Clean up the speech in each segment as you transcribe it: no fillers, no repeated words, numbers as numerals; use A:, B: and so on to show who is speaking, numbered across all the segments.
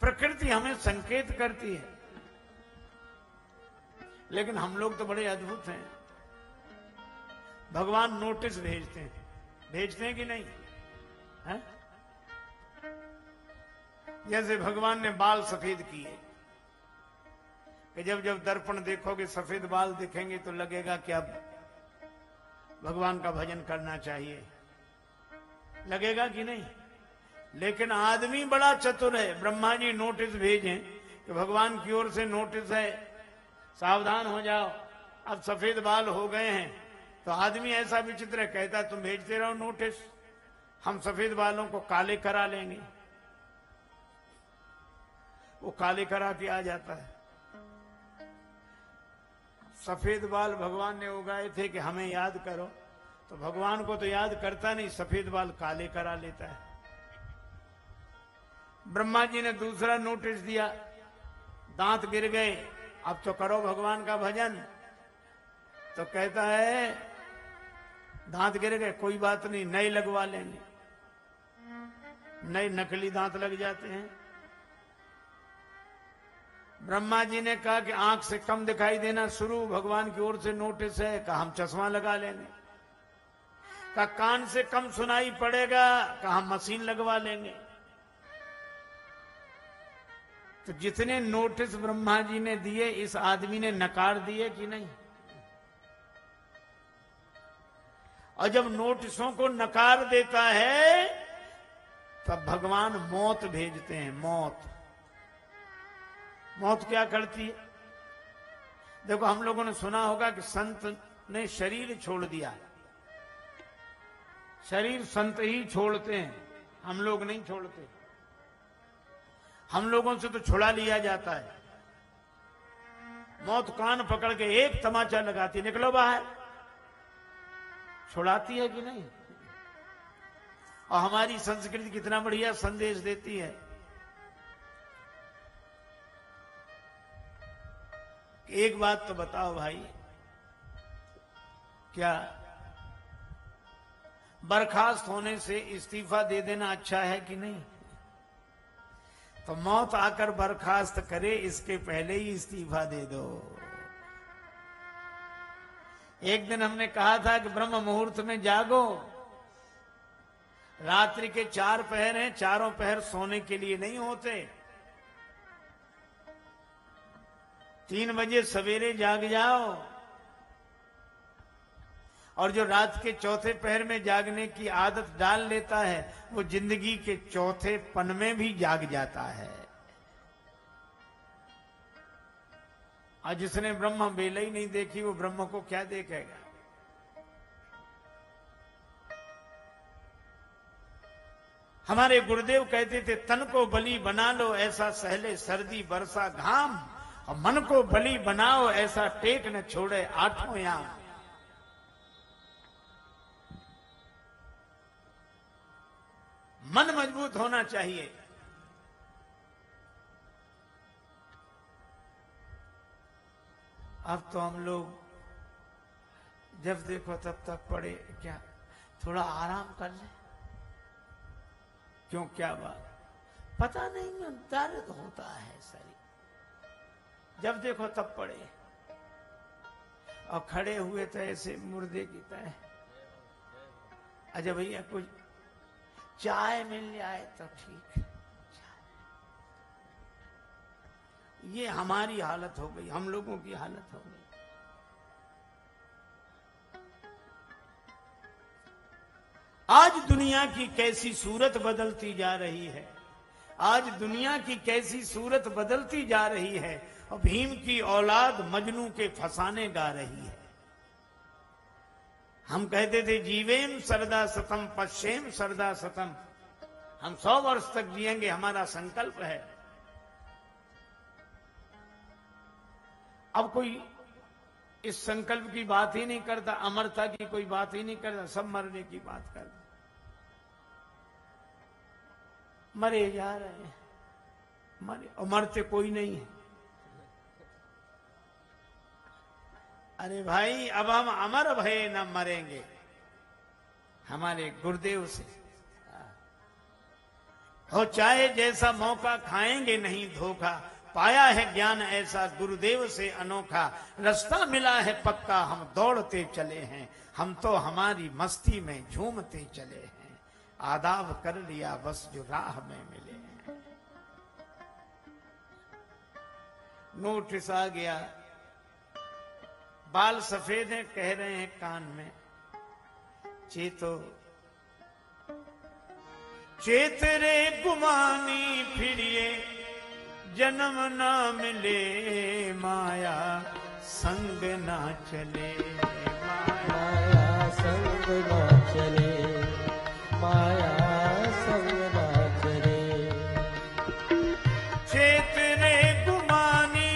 A: प्रकृति हमें संकेत करती है, लेकिन हम लोग तो बड़े अद्भुत हैं। भगवान नोटिस भेजते हैं कि नहीं है? जैसे भगवान ने बाल सफेद किए कि जब जब दर्पण देखोगे सफेद बाल दिखेंगे तो लगेगा कि अब भगवान का भजन करना चाहिए, लगेगा कि नहीं? लेकिन आदमी बड़ा चतुर है। ब्रह्मा जी नोटिस भेजें कि भगवान की ओर से नोटिस है, सावधान हो जाओ, अब सफेद बाल हो गए हैं। तो आदमी ऐसा विचित्र है, कहता तुम भेजते रहो नोटिस, हम सफेद बालों को काले करा लेंगे। वो काले करा के आ जाता है। सफेद बाल भगवान ने उगाए थे कि हमें याद करो, तो भगवान को तो याद करता नहीं, सफेद बाल काले करा लेता है। ब्रह्मा जी ने दूसरा नोटिस दिया, दांत गिर गए, अब तो करो भगवान का भजन। तो कहता है दांत गिर गए, कोई बात नहीं, नए लगवा लेंगे। नए नकली दांत लग जाते हैं। ब्रह्मा जी ने कहा कि आंख से कम दिखाई देना शुरू, भगवान की ओर से नोटिस है, कहा हम चश्मा लगा लेंगे। कहा कान से कम सुनाई पड़ेगा, कहा हम मशीन लगवा लेंगे। तो जितने नोटिस ब्रह्मा जी ने दिए, इस आदमी ने नकार दिए कि नहीं? और जब नोटिसों को नकार देता है तब भगवान मौत भेजते हैं। मौत क्या करती है? देखो, हम लोगों ने सुना होगा कि संत ने शरीर छोड़ दिया। शरीर संत ही छोड़ते हैं, हम लोग नहीं छोड़ते। हम लोगों से तो छुड़ा लिया जाता है। मौत कान पकड़ के एक तमाचा लगाती, निकलो बाहर। छुड़ाती है कि नहीं? और हमारी संस्कृति कितना बढ़िया संदेश देती है। एक बात तो बताओ भाई, क्या बर्खास्त होने से इस्तीफा दे देना अच्छा है कि नहीं? तो मौत आकर बर्खास्त करे, इसके पहले ही इस्तीफा दे दो। एक दिन हमने कहा था कि ब्रह्म मुहूर्त में जागो। रात्रि के 4 पहर हैं, चारों पहर सोने के लिए नहीं होते। 3 बजे सवेरे जाग जाओ। और जो रात के चौथे पहर में जागने की आदत डाल लेता है, वो जिंदगी के चौथे पन में भी जाग जाता है। और जिसने ब्रह्म बेला ही नहीं देखी, वो ब्रह्म को क्या देखेगा? हमारे गुरुदेव कहते थे, तन को बलि बना लो ऐसा सहले सर्दी बरसा घाम, और मन को बलि बनाओ ऐसा टेक न छोड़े आठों याम। मन मजबूत होना चाहिए। अब तो हम लोग जब देखो तब तक पड़े, क्या थोड़ा आराम कर ले? क्यों, क्या बात? पता नहीं, दर्द होता है शरीर। जब देखो तब पड़े, और खड़े हुए तो ऐसे मुर्दे की तरह। अच्छा भैया कुछ चाय मिल जाए तो ठीक। ये हमारी हालत हो गई, हम लोगों की हालत हो गई। आज दुनिया की कैसी सूरत बदलती जा रही है। आज दुनिया की कैसी सूरत बदलती जा रही है, और भीम की औलाद मजनू के फसाने गा रही है। हम कहते थे जीवेम सरदा सतम पश्चेम सरदा सतम, हम 100 वर्ष तक जिएंगे, हमारा संकल्प है। अब कोई इस संकल्प की बात ही नहीं करता, अमरता की कोई बात ही नहीं करता, सब मरने की बात करता। मरे जा रहे हैं, मरे, और मरते कोई नहीं है। अरे भाई, अब हम अमर भये न मरेंगे, हमारे गुरुदेव से हो चाहे जैसा मौका, खाएंगे नहीं धोखा। पाया है ज्ञान ऐसा गुरुदेव से अनोखा। रास्ता मिला है पक्का, हम दौड़ते चले हैं। हम तो हमारी मस्ती में झूमते चले हैं। आदाब कर लिया बस जो राह में मिले हैं। नोटिस आ गया, बाल सफेद हैं, कह रहे हैं कान में, चेतो चेत रे गुमानी फिरिए, जन्म ना मिले माया संग ना चले।
B: माया संग ना चले, माया संग ना चले।
A: चेत रे गुमानी,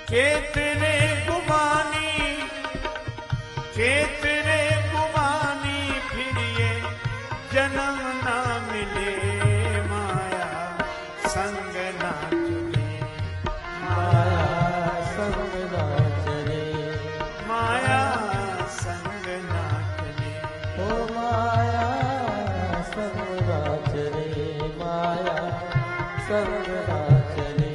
A: चेत रे गुमानी, चेत रे गुमानी फिरिए, जन्म ना मिले माया संग ना चले।
B: माया संग ना चले,
A: माया संग ना चले।
B: ओ माया संग ना चले, माया संग ना चले।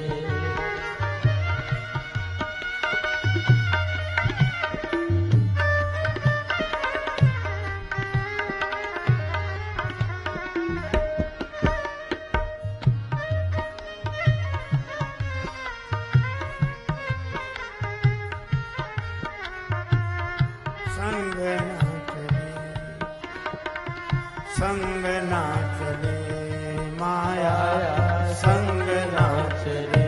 A: संग ना चले, संग ना चले, माया संग ना चले।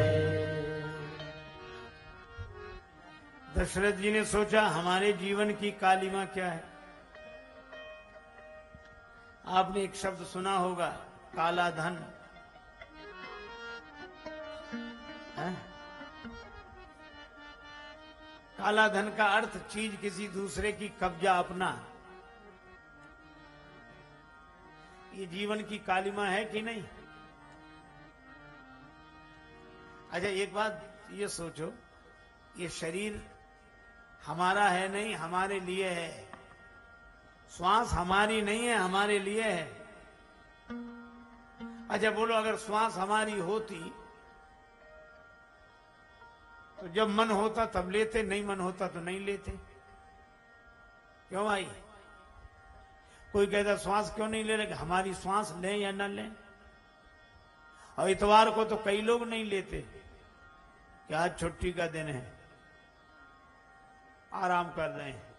A: दशरथ जी ने सोचा हमारे जीवन की कालिमा क्या है। आपने एक शब्द सुना होगा, काला धन। है? काला धन का अर्थ चीज किसी दूसरे की कब्जा अपना। ये जीवन की कालिमा है कि नहीं? अच्छा एक बात ये सोचो, ये शरीर हमारा है नहीं, हमारे लिए है। श्वास हमारी नहीं है, हमारे लिए है। अच्छा बोलो, अगर श्वास हमारी होती तो जब मन होता तब लेते, नहीं मन होता तो नहीं लेते। क्यों भाई? कोई कहता श्वास क्यों नहीं ले रहे? हमारी श्वास लें या न लें। और इतवार को तो कई लोग नहीं लेते कि आज छुट्टी का दिन है, आराम कर रहे हैं।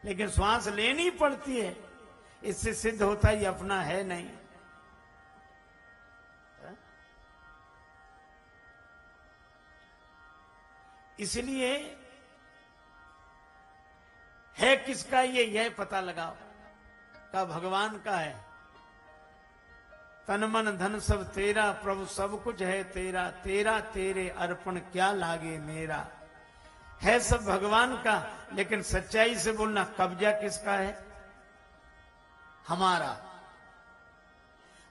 A: लेकिन श्वास लेनी पड़ती है, इससे सिद्ध होता है ये अपना है नहीं। इसलिए है किसका ये, यह पता लगाओ। का भगवान का है। तन मन धन सब तेरा, प्रभु सब कुछ है तेरा। तेरा तेरे अर्पण क्या लागे मेरा। है सब भगवान का, लेकिन सच्चाई से बोलना, कब्जा किसका है? हमारा।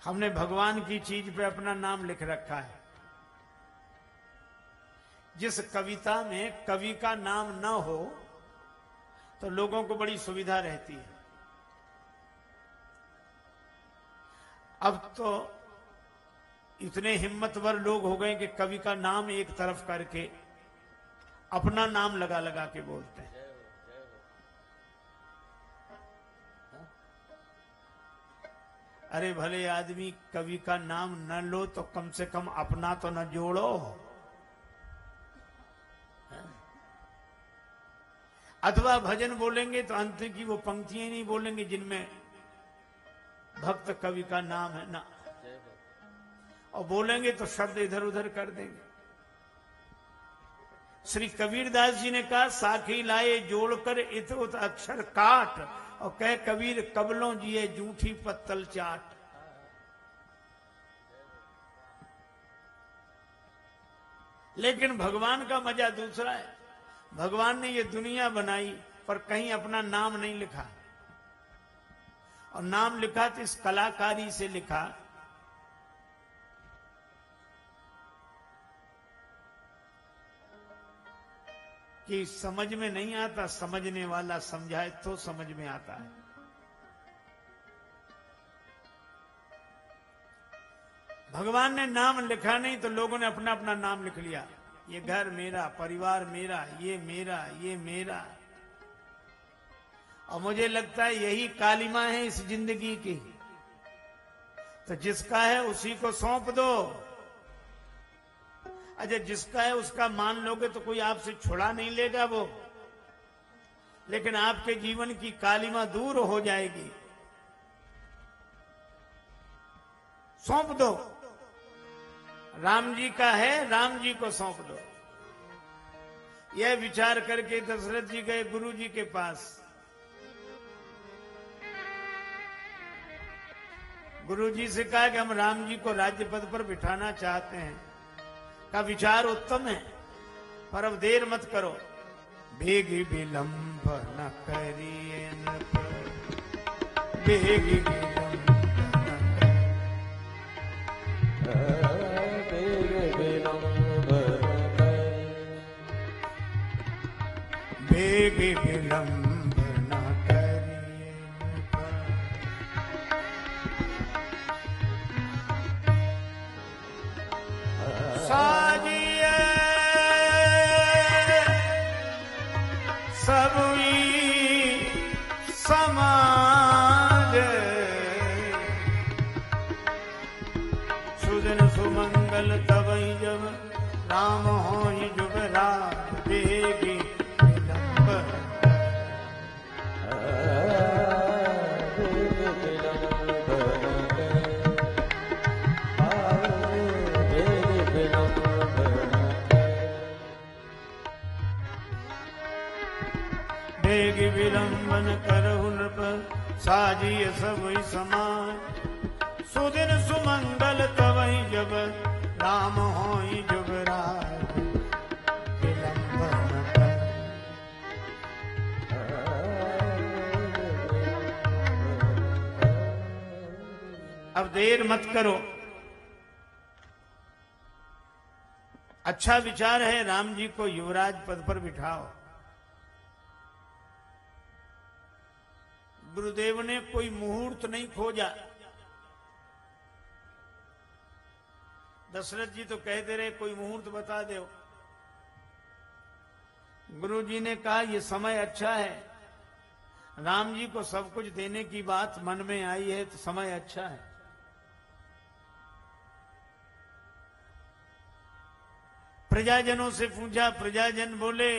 A: हमने भगवान की चीज पे अपना नाम लिख रखा है। जिस कविता में कवि का नाम न हो तो लोगों को बड़ी सुविधा रहती है। अब तो इतने हिम्मतवर लोग हो गए कि कवि का नाम एक तरफ करके अपना नाम लगा लगा के बोलते हैं। अरे भले आदमी कवि का नाम न लो तो कम से कम अपना तो न जोड़ो। अथवा भजन बोलेंगे तो अंत की वो पंक्तियां नहीं बोलेंगे जिनमें भक्त कवि का नाम है ना, और बोलेंगे तो शब्द इधर उधर कर देंगे। श्री कबीरदास जी ने कहा, साखी लाए जोड़कर इत उत अक्षर काट, और कह कबीर कबलों जिए जूठी पत्तल चाट। लेकिन भगवान का मजा दूसरा है। भगवान ने ये दुनिया बनाई पर कहीं अपना नाम नहीं लिखा, और नाम लिखा तो इस कलाकारी से लिखा कि समझ में नहीं आता, समझने वाला समझाए तो समझ में आता है। भगवान ने नाम लिखा नहीं तो लोगों ने अपना अपना नाम लिख लिया। ये घर मेरा, परिवार मेरा, ये मेरा, ये मेरा। और मुझे लगता है यही कालिमा है इस जिंदगी की। तो जिसका है उसी को सौंप दो। अच्छा, जिसका है उसका मान लोगे तो कोई आपसे छुड़ा नहीं लेगा वो, लेकिन आपके जीवन की कालिमा दूर हो जाएगी। सौंप दो। राम जी का है, राम जी को सौंप दो। यह विचार करके दशरथ जी गए गुरु जी के पास। गुरु जी से कहा कि हम राम जी को राज्य पद पर बिठाना चाहते हैं। का विचार उत्तम है, पर अब देर मत करो। बेगी विलंब न करिए नृप, बेगी विलंब बेगी विलंब न करिए नृप। साजिए सबई समाज, सुदिन सुमंगल तबई जब राम होई जुगराज। बेगी विलंब बेगी विलंबन करहु नृप, साजिय सबई समाज। सुदिन सुमंगल तवहि जब राम होई जुगराज। विलंब न कर। अब देर मत करो। अच्छा विचार है, राम जी को युवराज पद पर बिठाओ। गुरुदेव ने कोई मुहूर्त नहीं खोजा। दशरथ जी तो कहते रहे कोई मुहूर्त बता दो। गुरु जी ने कहा यह समय अच्छा है। राम जी को सब कुछ देने की बात मन में आई है तो समय अच्छा है। प्रजाजनों से पूछा, प्रजाजन बोले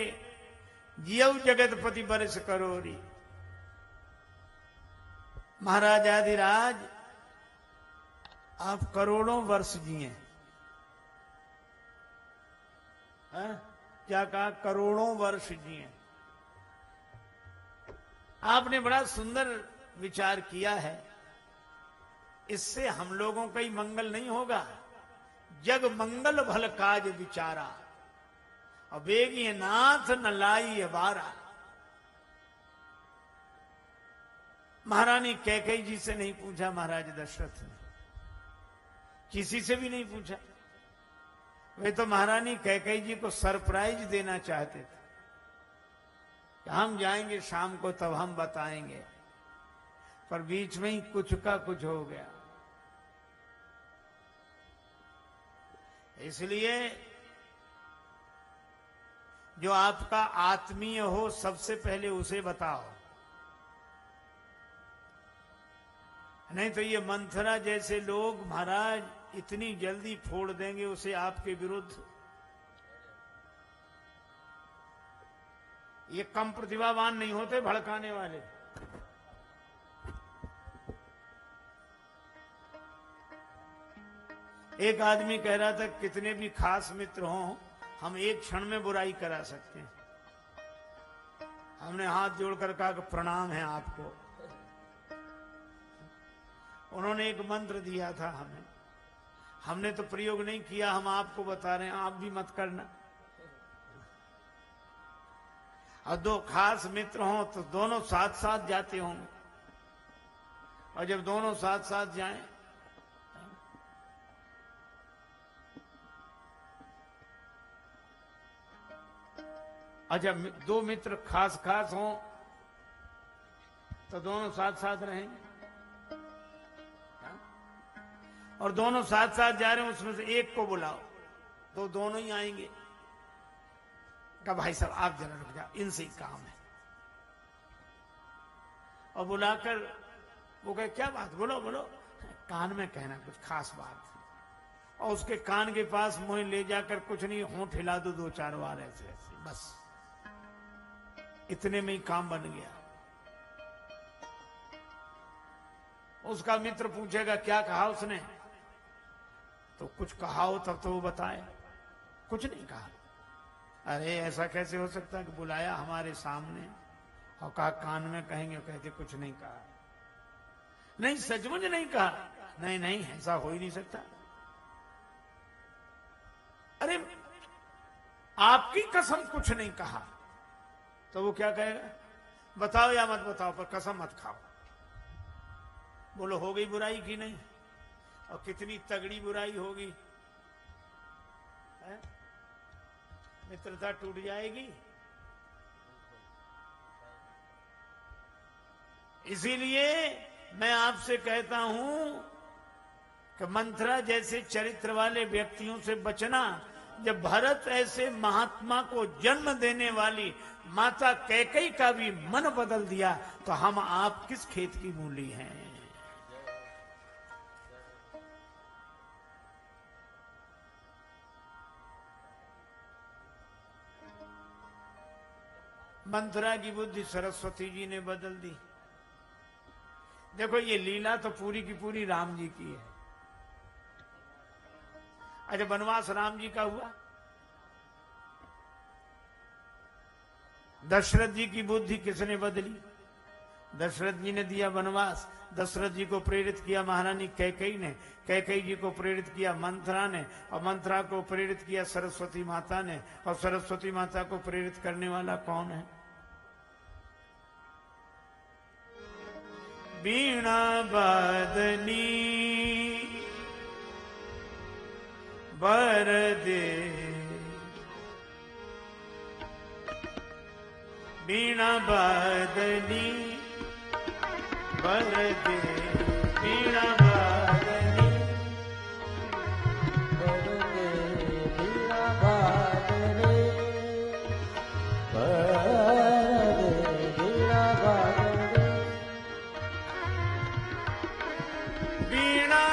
A: जियऊ जगतपति बरस करोरी। महाराज आदिराज आप करोड़ों वर्ष जिए। क्या कहा? करोड़ों वर्ष जिए। आपने बड़ा सुंदर विचार किया है। इससे हम लोगों का ही मंगल नहीं होगा। जग मंगल भल काज विचारा, और बेगी नाथ न लाई बारा। महारानी कैकेयी जी से नहीं पूछा महाराज दशरथ ने, किसी से भी नहीं पूछा। वे तो महारानी कैकेयी जी को सरप्राइज देना चाहते थे। हम जाएंगे शाम को तब हम बताएंगे, पर बीच में ही कुछ का कुछ हो गया। इसलिए जो आपका आत्मीय हो सबसे पहले उसे बताओ, नहीं तो ये मंथरा जैसे लोग महाराज इतनी जल्दी फोड़ देंगे उसे आपके विरुद्ध। ये कम प्रतिभावान नहीं होते भड़काने वाले। एक आदमी कह रहा था कितने भी खास मित्र हों हम एक क्षण में बुराई करा सकते हैं। हमने हाथ जोड़कर कहा कि प्रणाम है आपको। उन्होंने एक मंत्र दिया था हमें, हमने तो प्रयोग नहीं किया, हम आपको बता रहे हैं, आप भी मत करना। और दो खास मित्र हों तो दोनों साथ साथ जाते होंगे, और जब दोनों साथ साथ जाएं अच्छा, दो मित्र खास खास हों तो दोनों साथ साथ रहेंगे, और दोनों साथ साथ जा रहे हैं, उसमें से एक को बुलाओ तो दोनों ही आएंगे। कहा भाई साहब आप जरा रुक जाओ, इनसे ही काम है। और बुलाकर वो कहे क्या बात, बोलो बोलो, कान में कहना कुछ खास बात। और उसके कान के पास मुंह ले जाकर कुछ नहीं, होंठ हिला दो दो चार बार ऐसे ऐसे, बस इतने में ही काम बन गया। उसका मित्र पूछेगा क्या कहा उसने, तो कुछ कहा हो तब तो वो बताए। कुछ नहीं कहा। अरे ऐसा कैसे हो सकता है कि बुलाया हमारे सामने और कहा कान में कहेंगे, कहते कुछ नहीं कहा। नहीं सचमुच नहीं कहा। नहीं नहीं ऐसा हो ही नहीं सकता। अरे आपकी कसम कुछ नहीं कहा। तो वो क्या कहेगा, बताओ या मत बताओ पर कसम मत खाओ। बोलो हो गई बुराई की नहीं, और कितनी तगड़ी बुराई होगी, मित्रता टूट जाएगी। इसीलिए मैं आपसे कहता हूं कि मंथरा जैसे चरित्र वाले व्यक्तियों से बचना। जब भरत ऐसे महात्मा को जन्म देने वाली माता कैकेयी का भी मन बदल दिया, तो हम आप किस खेत की मूली हैं। मंथरा की बुद्धि सरस्वती जी ने बदल दी। देखो ये लीला तो पूरी की पूरी राम जी की है। अच्छा वनवास राम जी का हुआ, दशरथ जी की बुद्धि किसने बदली। दशरथ जी ने दिया वनवास, दशरथ जी को प्रेरित किया महारानी कैकेयी ने, कैकेयी जी को प्रेरित किया मंथरा ने, और मंथरा को प्रेरित किया सरस्वती माता ने, और सरस्वती माता को प्रेरित करने वाला कौन है। वीणा वादनी वरदे, वीणा वादनी वरदे, वीणा वादनी
B: वरदे, वीणा वादनी वरदे, वीणा वादनी,
A: वीणा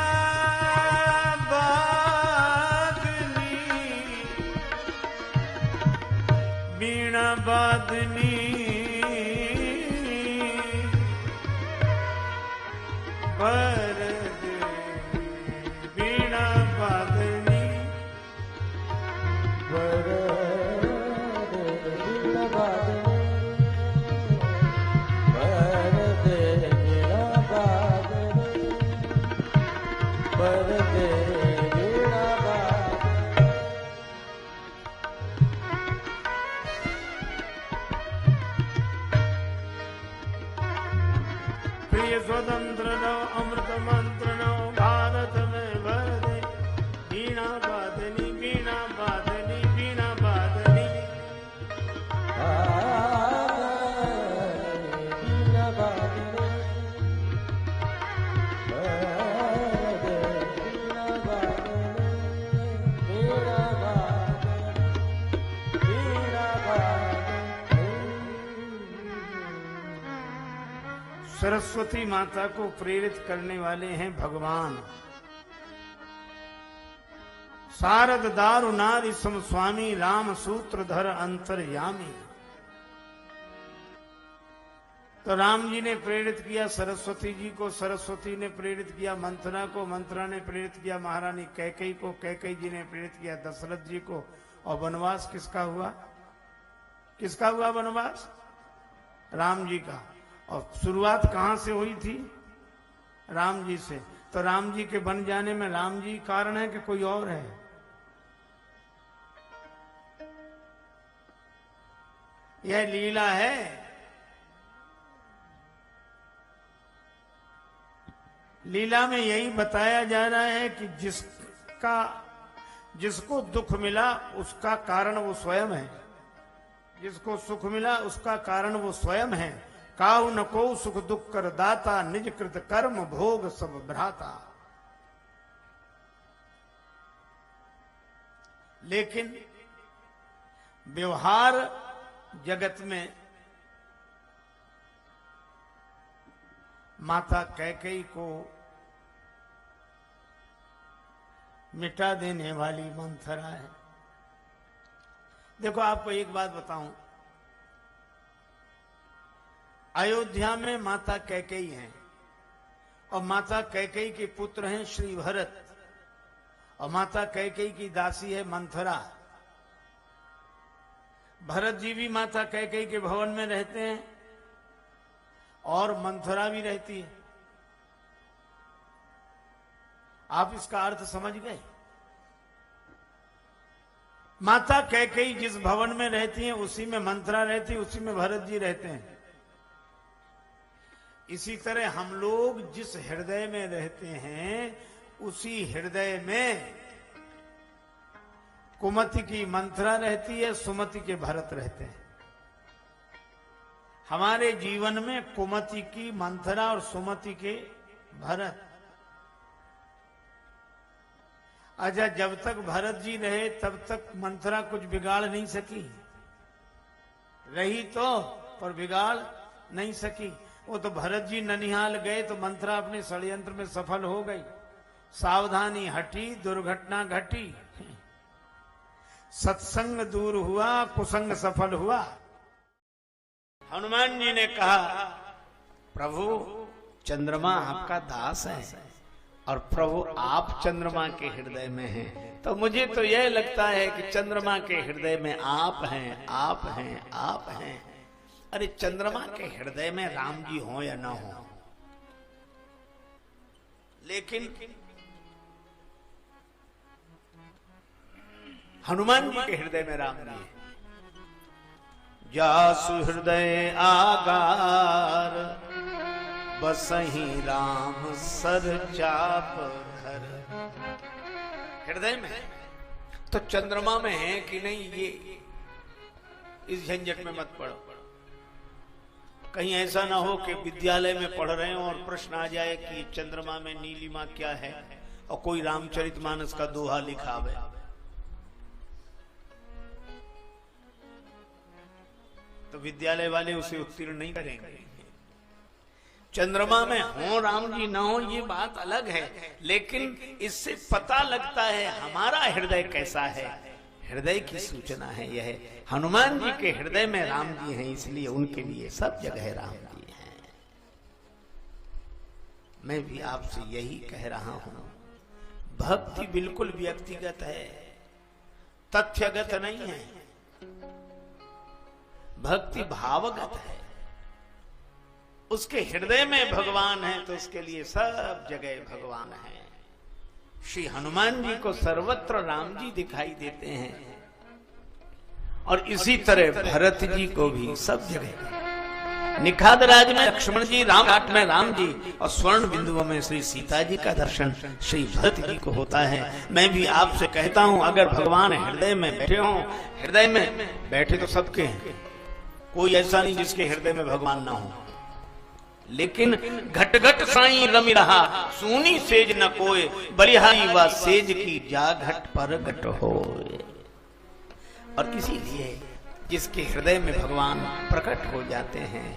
A: वीणा वादनी वरदे, वीणा वादनी
B: वरदे, वीणा वादनी वरदे, वीणा वादनी वरदे, वीणा वादनी।
A: प्रिय स्वतंत्र नो अमृत मंत्र नो भारत में वरदे, वीणा वादनी वीणा वादनी वीणा वादनी।
B: वीणा वादनी वरदे, वीणा वादनी, वीणा वादनी, वीणा वादनी।
A: सरस्वती माता को प्रेरित करने वाले हैं भगवान। शारद दारु नारी सम स्वामी, राम सूत्रधर अंतर्यामी। तो राम जी ने प्रेरित किया सरस्वती जी को, सरस्वती ने प्रेरित किया मंथरा को, मंथरा ने प्रेरित किया महारानी कैकेयी को, कैकेयी जी ने प्रेरित किया दशरथ जी को। और वनवास किसका हुआ, किसका हुआ वनवास, राम जी का। और शुरुआत कहां से हुई थी, राम जी से। तो राम जी के बन जाने में राम जी कारण है कि कोई और है। यह लीला है। लीला में यही बताया जा रहा है कि जिसको दुख मिला उसका कारण वो स्वयं है। जिसको सुख मिला उसका कारण वो स्वयं है। काहु न को सुख दुख कर दाता, निज कृत कर्म भोग सब भ्राता। लेकिन व्यवहार जगत में माता कैकेयी को मिटा देने वाली मंथरा है। देखो आपको एक बात बताऊं, अयोध्या में माता कैकेयी हैं और माता कैकेयी के पुत्र हैं श्री भरत, और माता कैकेयी की दासी है मंथरा। भरत जी भी माता कैकेयी के भवन में रहते हैं और मंथरा भी रहती है। आप इसका अर्थ समझ गए? माता कैकेयी जिस भवन में रहती हैं उसी में मंथरा रहती है, उसी में भरत जी रहते हैं। इसी तरह हम लोग जिस हृदय में रहते हैं उसी हृदय में कुमति की मंथरा रहती है, सुमति के भरत रहते हैं। हमारे जीवन में कुमति की मंथरा और सुमति के भरत। अच्छा, जब तक भरत जी रहे तब तक मंथरा कुछ बिगाड़ नहीं सकी, रही तो पर बिगाड़ नहीं सकी। वो तो भरत जी ननिहाल गए तो मंथरा अपने षड्यंत्र में सफल हो गई। सावधानी हटी, दुर्घटना घटी, सत्संग दूर हुआ, कुसंग सफल हुआ। हनुमान जी ने कहा, प्रभु चंद्रमा आपका दास है और प्रभु आप चंद्रमा के हृदय में हैं, तो मुझे तो यह लगता है कि चंद्रमा के हृदय में आप हैं, आप हैं, आप हैं। अरे चंद्रमा के हृदय में राम जी हो या ना हो, लेकिन हनुमान जी के हृदय में राम जी है। जासु हृदय आगार, बसही राम सर चाप धर। हृदय में है तो चंद्रमा में है कि नहीं, ये इस झंझट में मत पड़ो। कहीं ऐसा ना हो कि विद्यालय में पढ़ रहे हो और प्रश्न आ जाए कि चंद्रमा में नीलिमा क्या है और कोई रामचरितमानस का दोहा लिखावे। तो विद्यालय वाले उसे उत्तीर्ण नहीं करेंगे। चंद्रमा में हो राम जी ना हो ये बात अलग है, लेकिन इससे पता लगता है हमारा हृदय कैसा है। हृदय की सूचना है यह। हनुमान जी के हृदय में राम जी हैं, इसलिए उनके लिए सब जगह राम जी हैं। मैं भी आपसे यही कह रहा हूं, भक्ति बिल्कुल व्यक्तिगत है, तथ्यगत नहीं है। भक्ति भावगत है। उसके हृदय में भगवान है तो उसके लिए सब जगह भगवान है। श्री हनुमान जी को सर्वत्र राम जी दिखाई देते हैं और इसी तरह भरत जी को भी सब जगह। निखाद राज में लक्ष्मण जी, राम घाट में राम जी और स्वर्ण बिंदुओं में श्री सीता जी का दर्शन श्री भरत जी को होता है। मैं भी आपसे कहता हूं, अगर भगवान हृदय में बैठे हों, हृदय में बैठे तो सबके हैं, कोई ऐसा नहीं जिसके हृदय में भगवान ना हो। लेकिन घट घट साई रमि रहा, सूनी सेज न कोय, बलिहारी व सेज की जा घट पर घट होय। और इसीलिए जिसके हृदय में भगवान प्रकट हो जाते हैं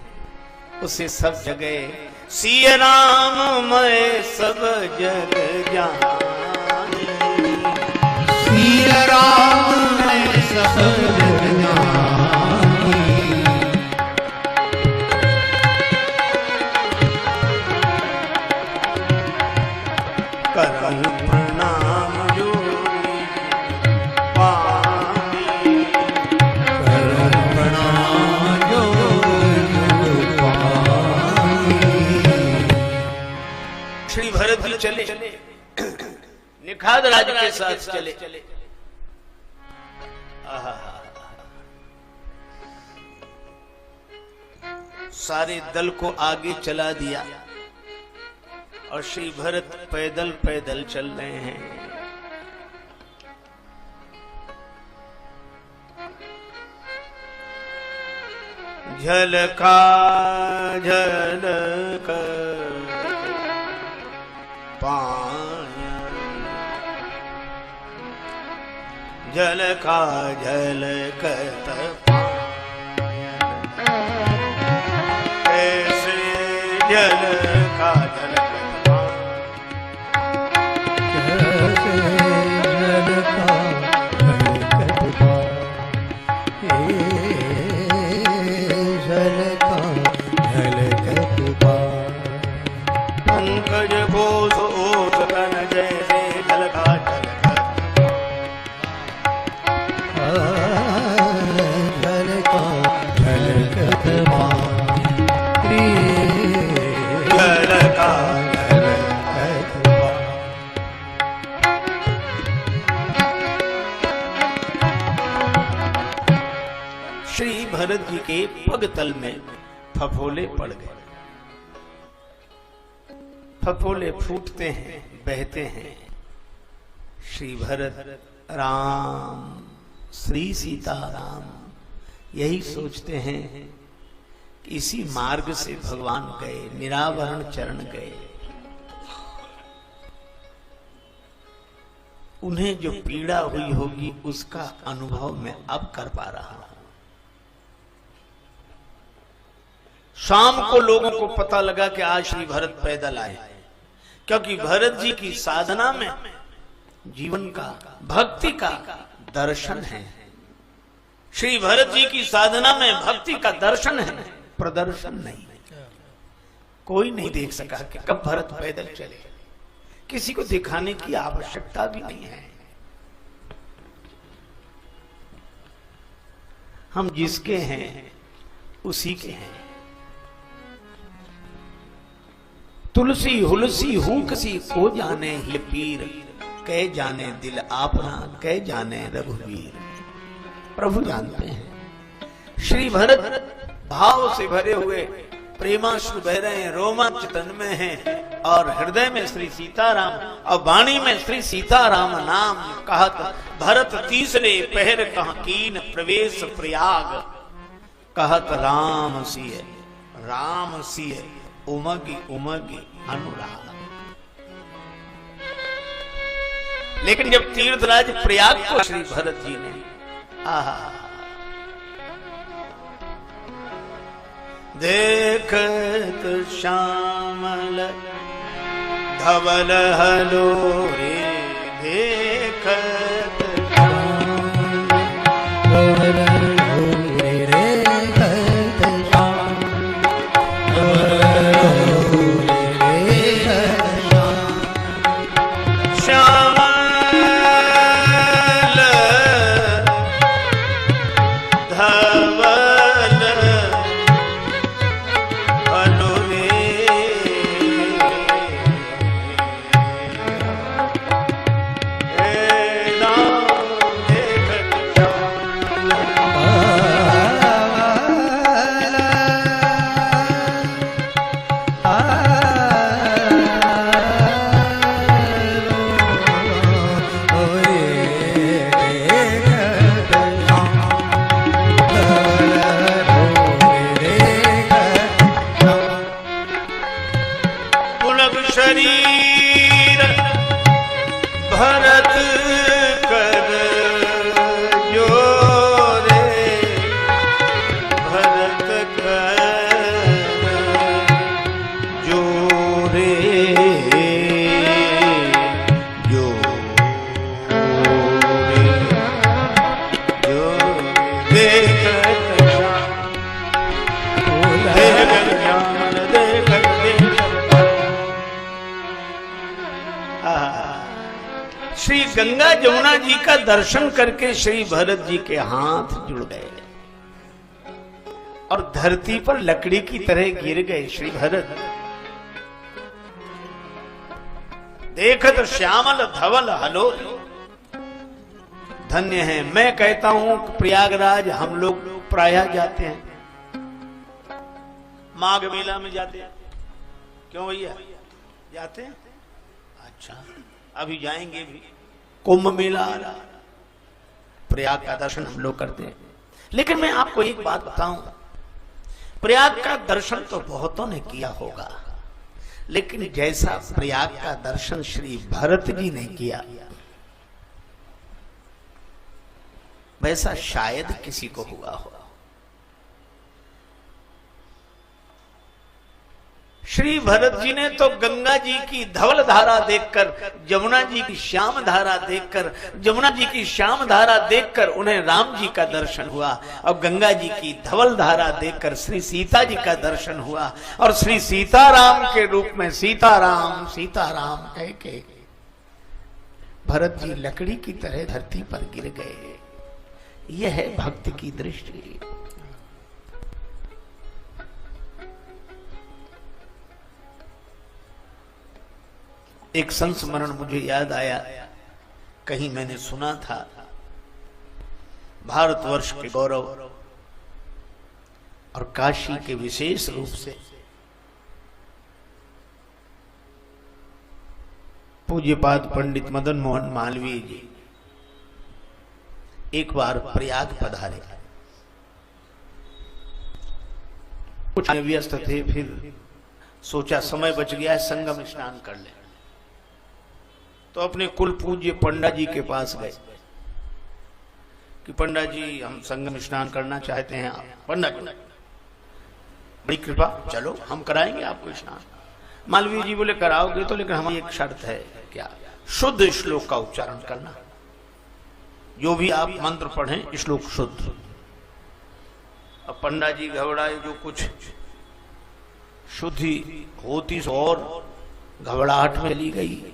A: उसे सब जगह सिय राम मैं सब जग जानी, सिय राम मैं सब जग जानी। करन प्रणाम जोरी पानी, करन प्रणाम जोरी पानी। श्री भरत जी चले, निखाद राज के साथ चले। सारे दल को आगे चला दिया और श्री भरत पैदल पैदल चल रहे हैं। झलका झलक पाया झलका झलकत पाया ऐसे झलका झलकत पंकज घोष ओस तन जैसे झलका श्री भरत जी के पग तल में फफोले पड़ गए। फफोले फूटते हैं, बहते हैं। श्री भरत राम, श्री सीताराम यही सोचते हैं कि इसी मार्ग से भगवान गए, निरावरण चरण गए। उन्हें जो पीड़ा हुई होगी उसका अनुभव मैं अब कर पा रहा हूं। शाम को लोगों को पता लगा कि आज श्री भरत पैदल आए, क्योंकि भरत जी की साधना में जीवन का, भक्ति का दर्शन है। श्री भरत जी की साधना में भक्ति का दर्शन है, प्रदर्शन नहीं। कोई नहीं देख सका कि कब भरत पैदल चले। किसी को दिखाने की आवश्यकता भी नहीं है। हम जिसके हैं उसी के हैं। तुलसी हुलसी हुकसी को जाने ये पीर, कह जाने दिल आपना, कह जाने रघुवीर। प्रभु जानते हैं। श्री भरत भाव से भरे हुए प्रेमाश्रु बह रहे हैं, रोमांच तन में है और हृदय में श्री सीताराम और वाणी में श्री सीताराम नाम। कहत भरत तीसरे पहर कह कीन प्रवेश प्रयाग, कहत राम सिय राम सिय उमगी उमगी अनुराग। लेकिन जब तीर्थराज प्रयाग को श्री भरत जी ने देखत श्यामल धवल हलो रे, देखत श्री गंगा जमुना जी का दर्शन करके श्री भरत जी के हाथ जुड़ गए और धरती पर लकड़ी की तरह गिर गए। श्री भरत देखत श्यामल धवल हलो, धन्य है। मैं कहता हूं प्रयागराज हम लोग प्रायः जाते हैं, माघ मेला में जाते हैं। क्यों भैया जाते हैं? अच्छा, अभी जाएंगे भी। कुंभ मेला आ रहा, प्रयाग का दर्शन हम लोग करते हैं। लेकिन मैं आपको एक बात बताऊं, प्रयाग का दर्शन तो बहुतों ने किया होगा, लेकिन जैसा प्रयाग का दर्शन श्री भरत जी ने किया वैसा शायद किसी को हुआ हो। श्री भरत जी ने तो गंगा जी की धवल धारा देखकर, जमुना जी की श्याम धारा देखकर, जमुना जी की श्याम धारा देखकर उन्हें राम जी का दर्शन हुआ, और गंगा जी की धवल धारा देखकर श्री सीता जी का दर्शन हुआ, और श्री सीताराम के रूप में सीताराम सीताराम कह के भरत जी लकड़ी की तरह धरती पर गिर गए। यह है भक्ति की दृष्टि। एक संस्मरण मुझे याद आया, कहीं मैंने सुना था, भारतवर्ष के गौरव और काशी के विशेष रूप से पूज्यपाद पंडित मदन मोहन मालवीय जी एक बार प्रयाग पधारे। कुछ व्यस्त थे, फिर सोचा समय बच गया है, संगम स्नान कर ले, तो अपने कुल पूज्य पंडा जी के पास गए कि पंडा जी हम संगम स्नान करना चाहते हैं। पंडा जी बड़ी कृपा, चलो हम कराएंगे आपको स्नान। मालवीय जी बोले कराओगे तो, लेकिन हमारी एक शर्त है। क्या? शुद्ध श्लोक का उच्चारण करना, जो भी आप मंत्र पढ़ें श्लोक शुद्ध। अब पंडा जी घबराए, जो कुछ शुद्धि होती और घबराहट में चली गई,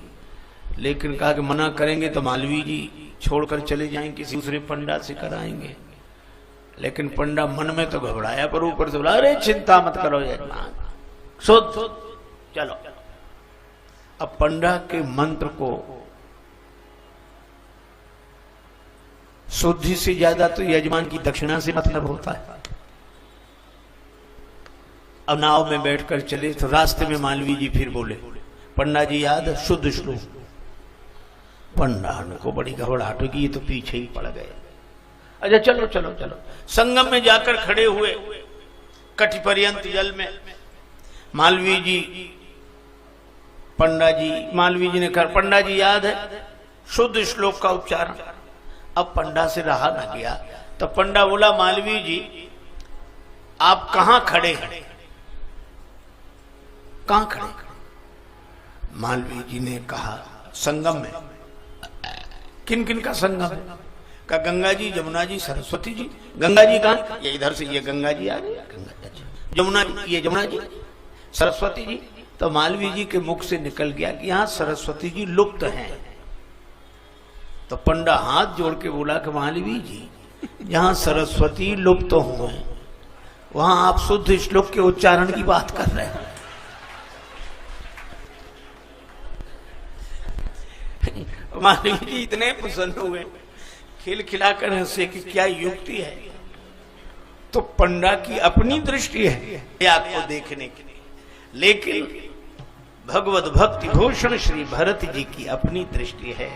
A: लेकिन कहा कि मना करेंगे तो मालवीय जी छोड़कर चले जाएंगे, किसी दूसरे पंडा से कराएंगे। लेकिन पंडा मन में तो घबराया, पर ऊपर से बोला अरे चिंता मत करो यजमान, शुद्ध चलो। अब पंडा के मंत्र को शुद्धि से ज्यादा तो यजमान की दक्षिणा से मतलब होता है। अब नाव में बैठकर चले तो रास्ते में मालवीय जी फिर बोले पंडा जी याद है शुद्ध श्लोक। पंडा को बड़ी घबराहट हुई, ये तो पीछे ही पड़ गए। अच्छा चलो चलो चलो, संगम में जाकर खड़े हुए, कटी पर्यंत जल में। मालवीय जी मालवीय जी ने कहा पंडा जी याद है शुद्ध श्लोक का उच्चारण। अब पंडा से रहा न गया, तो पंडा बोला मालवीय जी आप कहां खड़े हैं, कहां खड़े? मालवीय जी ने कहा संगम में। किन किन का संगम है? का गंगा जी, जमुना जी, सरस्वती जी। गंगा जी कहां? ये इधर से ये गंगा जी आ रही, जमुना जी, ये जमुना जी, सरस्वती जी। तो मालवीय जी के मुख से निकल गया कि यहां सरस्वती जी लुप्त हैं। तो पंडा हाथ जोड़ के बोला कि मालवीय जी जहां सरस्वती लुप्त हुए वहां आप शुद्ध श्लोक के उच्चारण की बात कर रहे हैं। मालवीय जी इतने प्रसन्न हुए, खिलखिलाकर हंसे कि क्या युक्ति है। तो पंडा की अपनी दृष्टि है आपको देखने की, लेकिन भगवत भक्ति भूषण श्री भरत जी की अपनी दृष्टि है।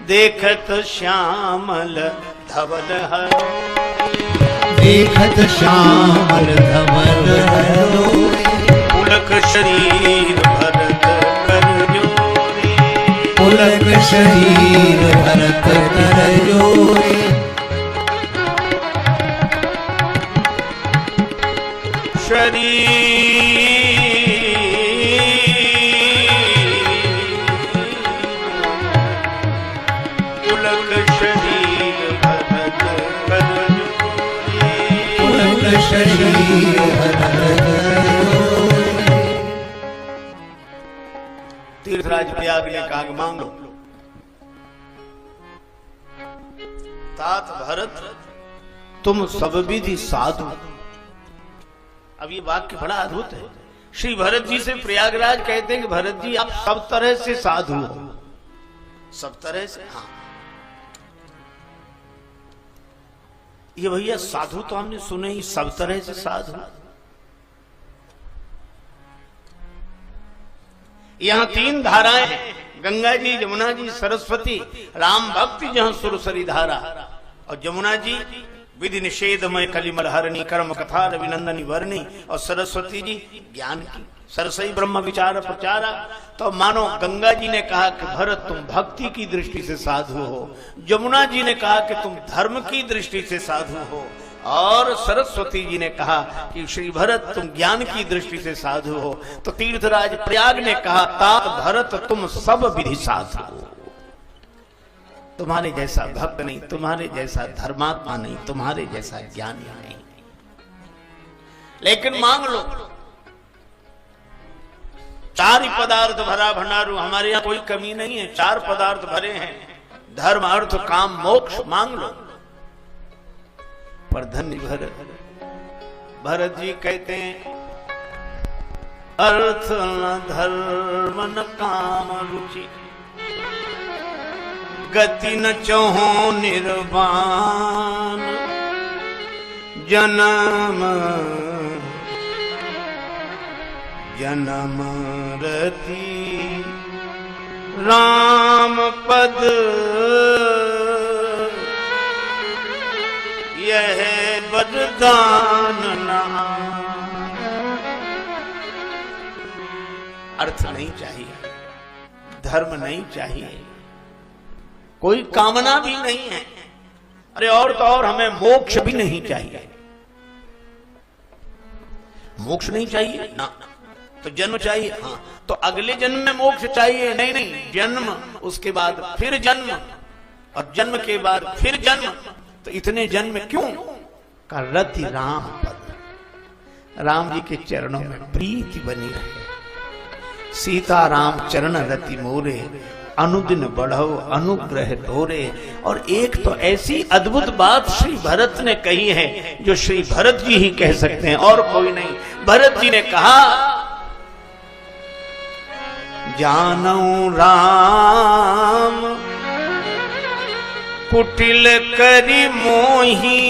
A: देखत श्यामल धवल हर,
C: देखत श्यामल धवल हर,
A: पुलक शरीर भरत कर जोरे,
C: पुलक शरीर भरत कर जोरे,
A: तीर्थराज प्रयाग ने कहा मांग लो। तात भरत तुम सब विधि साधु। अब ये वाक्य बड़ा अद्भुत है। श्री भरत जी से प्रयागराज कहते हैं कि भरत जी आप सब तरह से साधु हो, सब तरह से। हाँ ये भैया साधु तो हमने सुने ही, सब तरह से साधु। यहां तीन धाराएं हैं, गंगा जी, जमुना जी, सरस्वती। राम भक्ति जहां सुरसरी धारा, और जमुना जी विधि निषेधमय कलिमल हरणी कर्म कथा रविनंदनी वर्णी और सरस्वती जी ज्ञान की सरसई ब्रह्म विचार प्रचारा। तो मानो गंगा जी ने कहा कि भरत तुम भक्ति की दृष्टि से साधु हो, यमुना जी ने कहा कि तुम धर्म की दृष्टि से साधु हो, और सरस्वती जी ने कहा कि श्री भरत तुम ज्ञान की दृष्टि से साधु हो। तो तीर्थराज प्रयाग ने कहा तात भरत तुम सब विधि साधु हो। तुम्हारे जैसा भक्त नहीं, तुम्हारे जैसा धर्मात्मा नहीं, तुम्हारे जैसा ज्ञानी नहीं, लेकिन मांग लो। चार ही पदार्थ भरा भंडारू, हमारे यहाँ कोई कमी नहीं है, चार पदार्थ भरे हैं, धर्म अर्थ काम मोक्ष, मांग लो। पर धन्य भरत जी कहते हैं अर्थ न धर्म न काम रुचि, गति न चहो निर्वाण, जन्म जन्म रति राम पद, यह वरदान ना। अर्थ नहीं चाहिए, धर्म नहीं चाहिए, कोई कामना भी नहीं है, अरे और तो और हमें मोक्ष भी नहीं चाहिए। मोक्ष नहीं चाहिए ना, तो जन्म चाहिए, हाँ तो अगले जन्म में मोक्ष चाहिए, नहीं नहीं, जन्म उसके बाद फिर जन्म और जन्म के बाद फिर जन्म, तो इतने जन्म क्यों? का रति राम पद, राम जी के चरणों में प्रीति बनी रहे। सीता राम चरण रति मोरे, अनुदिन बढ़ो अनुग्रह तोरे। और एक तो ऐसी अद्भुत बात श्री भरत ने कही है जो श्री भरत जी ही कह सकते हैं और कोई नहीं। भरत जी ने कहा जानऊ राम कुटिल करी मोही,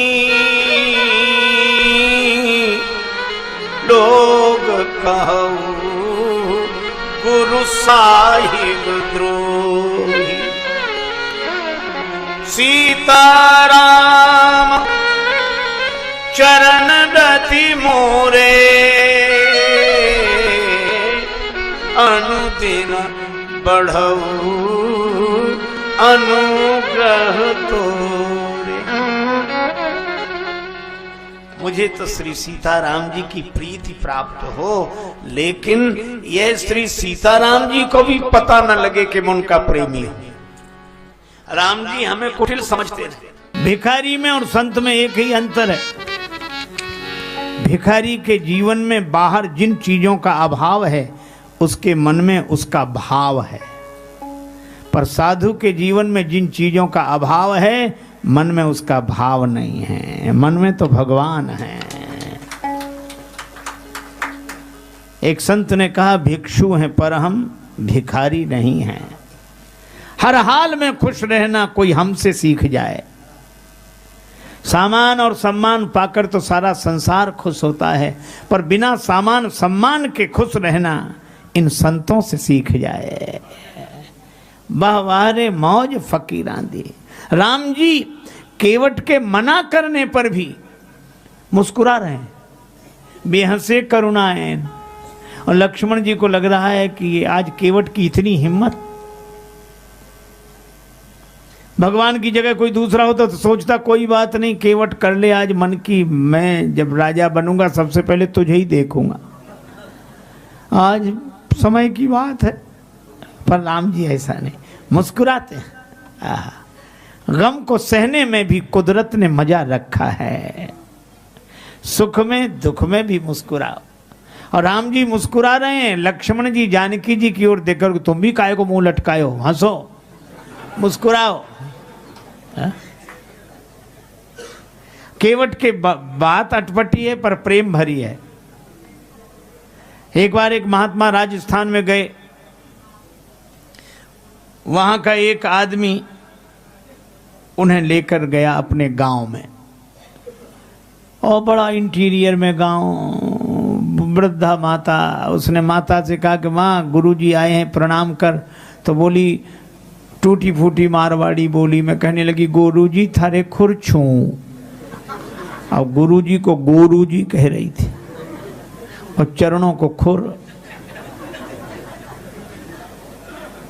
A: लोग कहू गुरु साहिब द्रोही। सीताराम चरण रति मोरे, अनुदिन बढ़ऊ अनुग्रह तोरे। मुझे तो श्री सीताराम जी की प्रीति प्राप्त हो, लेकिन यह श्री सीताराम जी को भी पता न लगे कि मैं उनका प्रेमी हूं। राम जी हमें कुटिल समझते थे। भिखारी में और संत में एक ही अंतर है, भिखारी के जीवन में बाहर जिन चीजों का अभाव है उसके मन में उसका भाव है, पर साधु के जीवन में जिन चीजों का अभाव है मन में उसका भाव नहीं है, मन में तो भगवान है। एक संत ने कहा भिक्षु हैं पर हम भिखारी नहीं हैं, हर हाल में खुश रहना कोई हमसे सीख जाए। सामान और सम्मान पाकर तो सारा संसार खुश होता है, पर बिना सामान सम्मान के खुश रहना इन संतों से सीख जाए। बहवारे मौज फकीरां दी। राम जी केवट के मना करने पर भी मुस्कुरा रहे हैं, बेहसे करुणाएं। और लक्ष्मण जी को लग रहा है कि आज केवट की इतनी हिम्मत। भगवान की जगह कोई दूसरा होता तो सोचता कोई बात नहीं, केवट कर ले आज मन की, मैं जब राजा बनूंगा सबसे पहले तुझे ही देखूंगा, आज समय की बात है। पर राम जी ऐसा नहीं, मुस्कुराते हैं। गम को सहने में भी कुदरत ने मजा रखा है, सुख में दुख में भी मुस्कुराओ। और राम जी मुस्कुरा रहे हैं, लक्ष्मण जी जानकी जी की ओर देखकर तुम भी काहे को मुंह लटकाए हो, हंसो मुस्कुराओ। केवट के बात अटपटी है पर प्रेम भरी है। एक बार एक महात्मा राजस्थान में गए, वहां का एक आदमी उन्हें लेकर गया अपने गांव में, और बड़ा इंटीरियर में गांव, वृद्धा माता। उसने माता से कहा कि माँ गुरुजी आए हैं प्रणाम कर, तो बोली टूटी फूटी मारवाड़ी बोली में कहने लगी गुरुजी थारे खुर छू। और गुरुजी को गोरूजी कह रही थी और चरणों को खुर।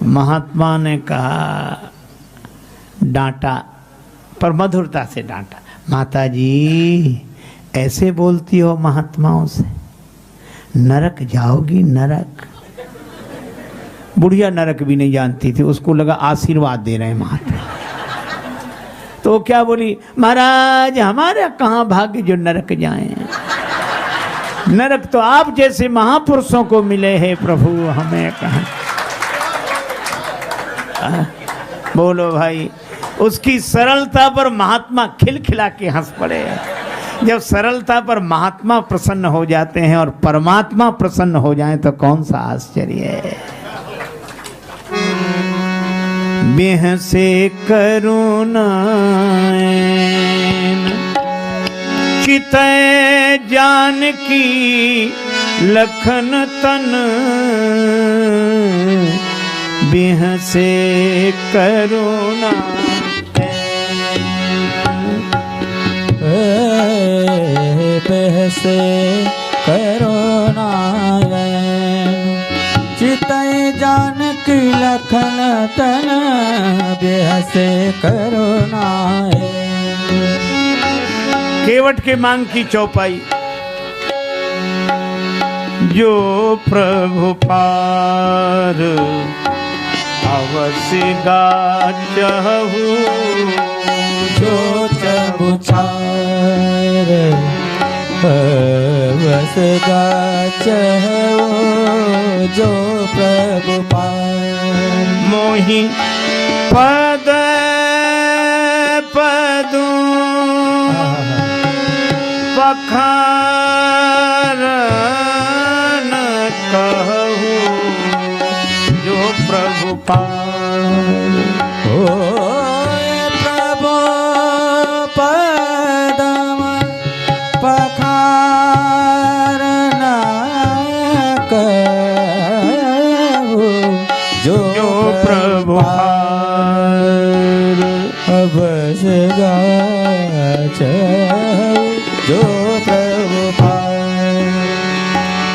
A: महात्मा ने कहा, डांटा पर मधुरता से डांटा, माता जी ऐसे बोलती हो महात्माओं से, नरक जाओगी नरक। बुढ़िया नरक भी नहीं जानती थी, उसको लगा आशीर्वाद दे रहे हैं महात्मा। तो क्या बोली, महाराज हमारा कहाँ भाग्य जो नरक जाएं, नरक तो आप जैसे महापुरुषों को मिले हैं प्रभु, हमें कहाँ। बोलो भाई, उसकी सरलता पर महात्मा खिलखिला के हंस पड़े। जब सरलता पर महात्मा प्रसन्न हो जाते हैं और परमात्मा प्रसन्न हो जाए तो कौन सा आश्चर्य है। बेह से करुणा चितय जानकी लखन तन, बेह से करुणा
B: बेह से करुणा चितय जानकी लखन तन, बेह से करुणा।
A: केवट के मांग की चौपाई, जो प्रभु पार अवश्य गाचहु,
B: जो चबुचार अवश्य गाचहु, जो प्रभु पार।
A: मोहि पद पदु पखारन कहु, जो प्रभु पार।
B: ओ प्रभु पदम पखारन कहु, जो प्रभु पार। अवश्य गाचहु, जो प्रभु पार।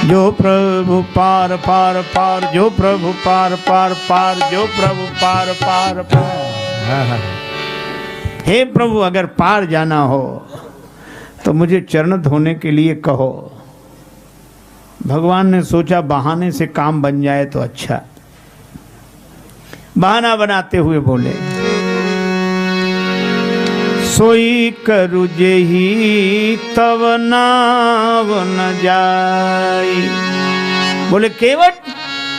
A: जो प्रभु पार पार पार, जो प्रभु पार पार पार, जो प्रभु पार पार पार। हे प्रभु, अगर पार जाना हो तो मुझे चरण धोने के लिए कहो। भगवान ने सोचा बहाने से काम बन जाए तो अच्छा। बहाना बनाते हुए बोले, सोई करु जेहि तव नाव न जाई। बोले केवट,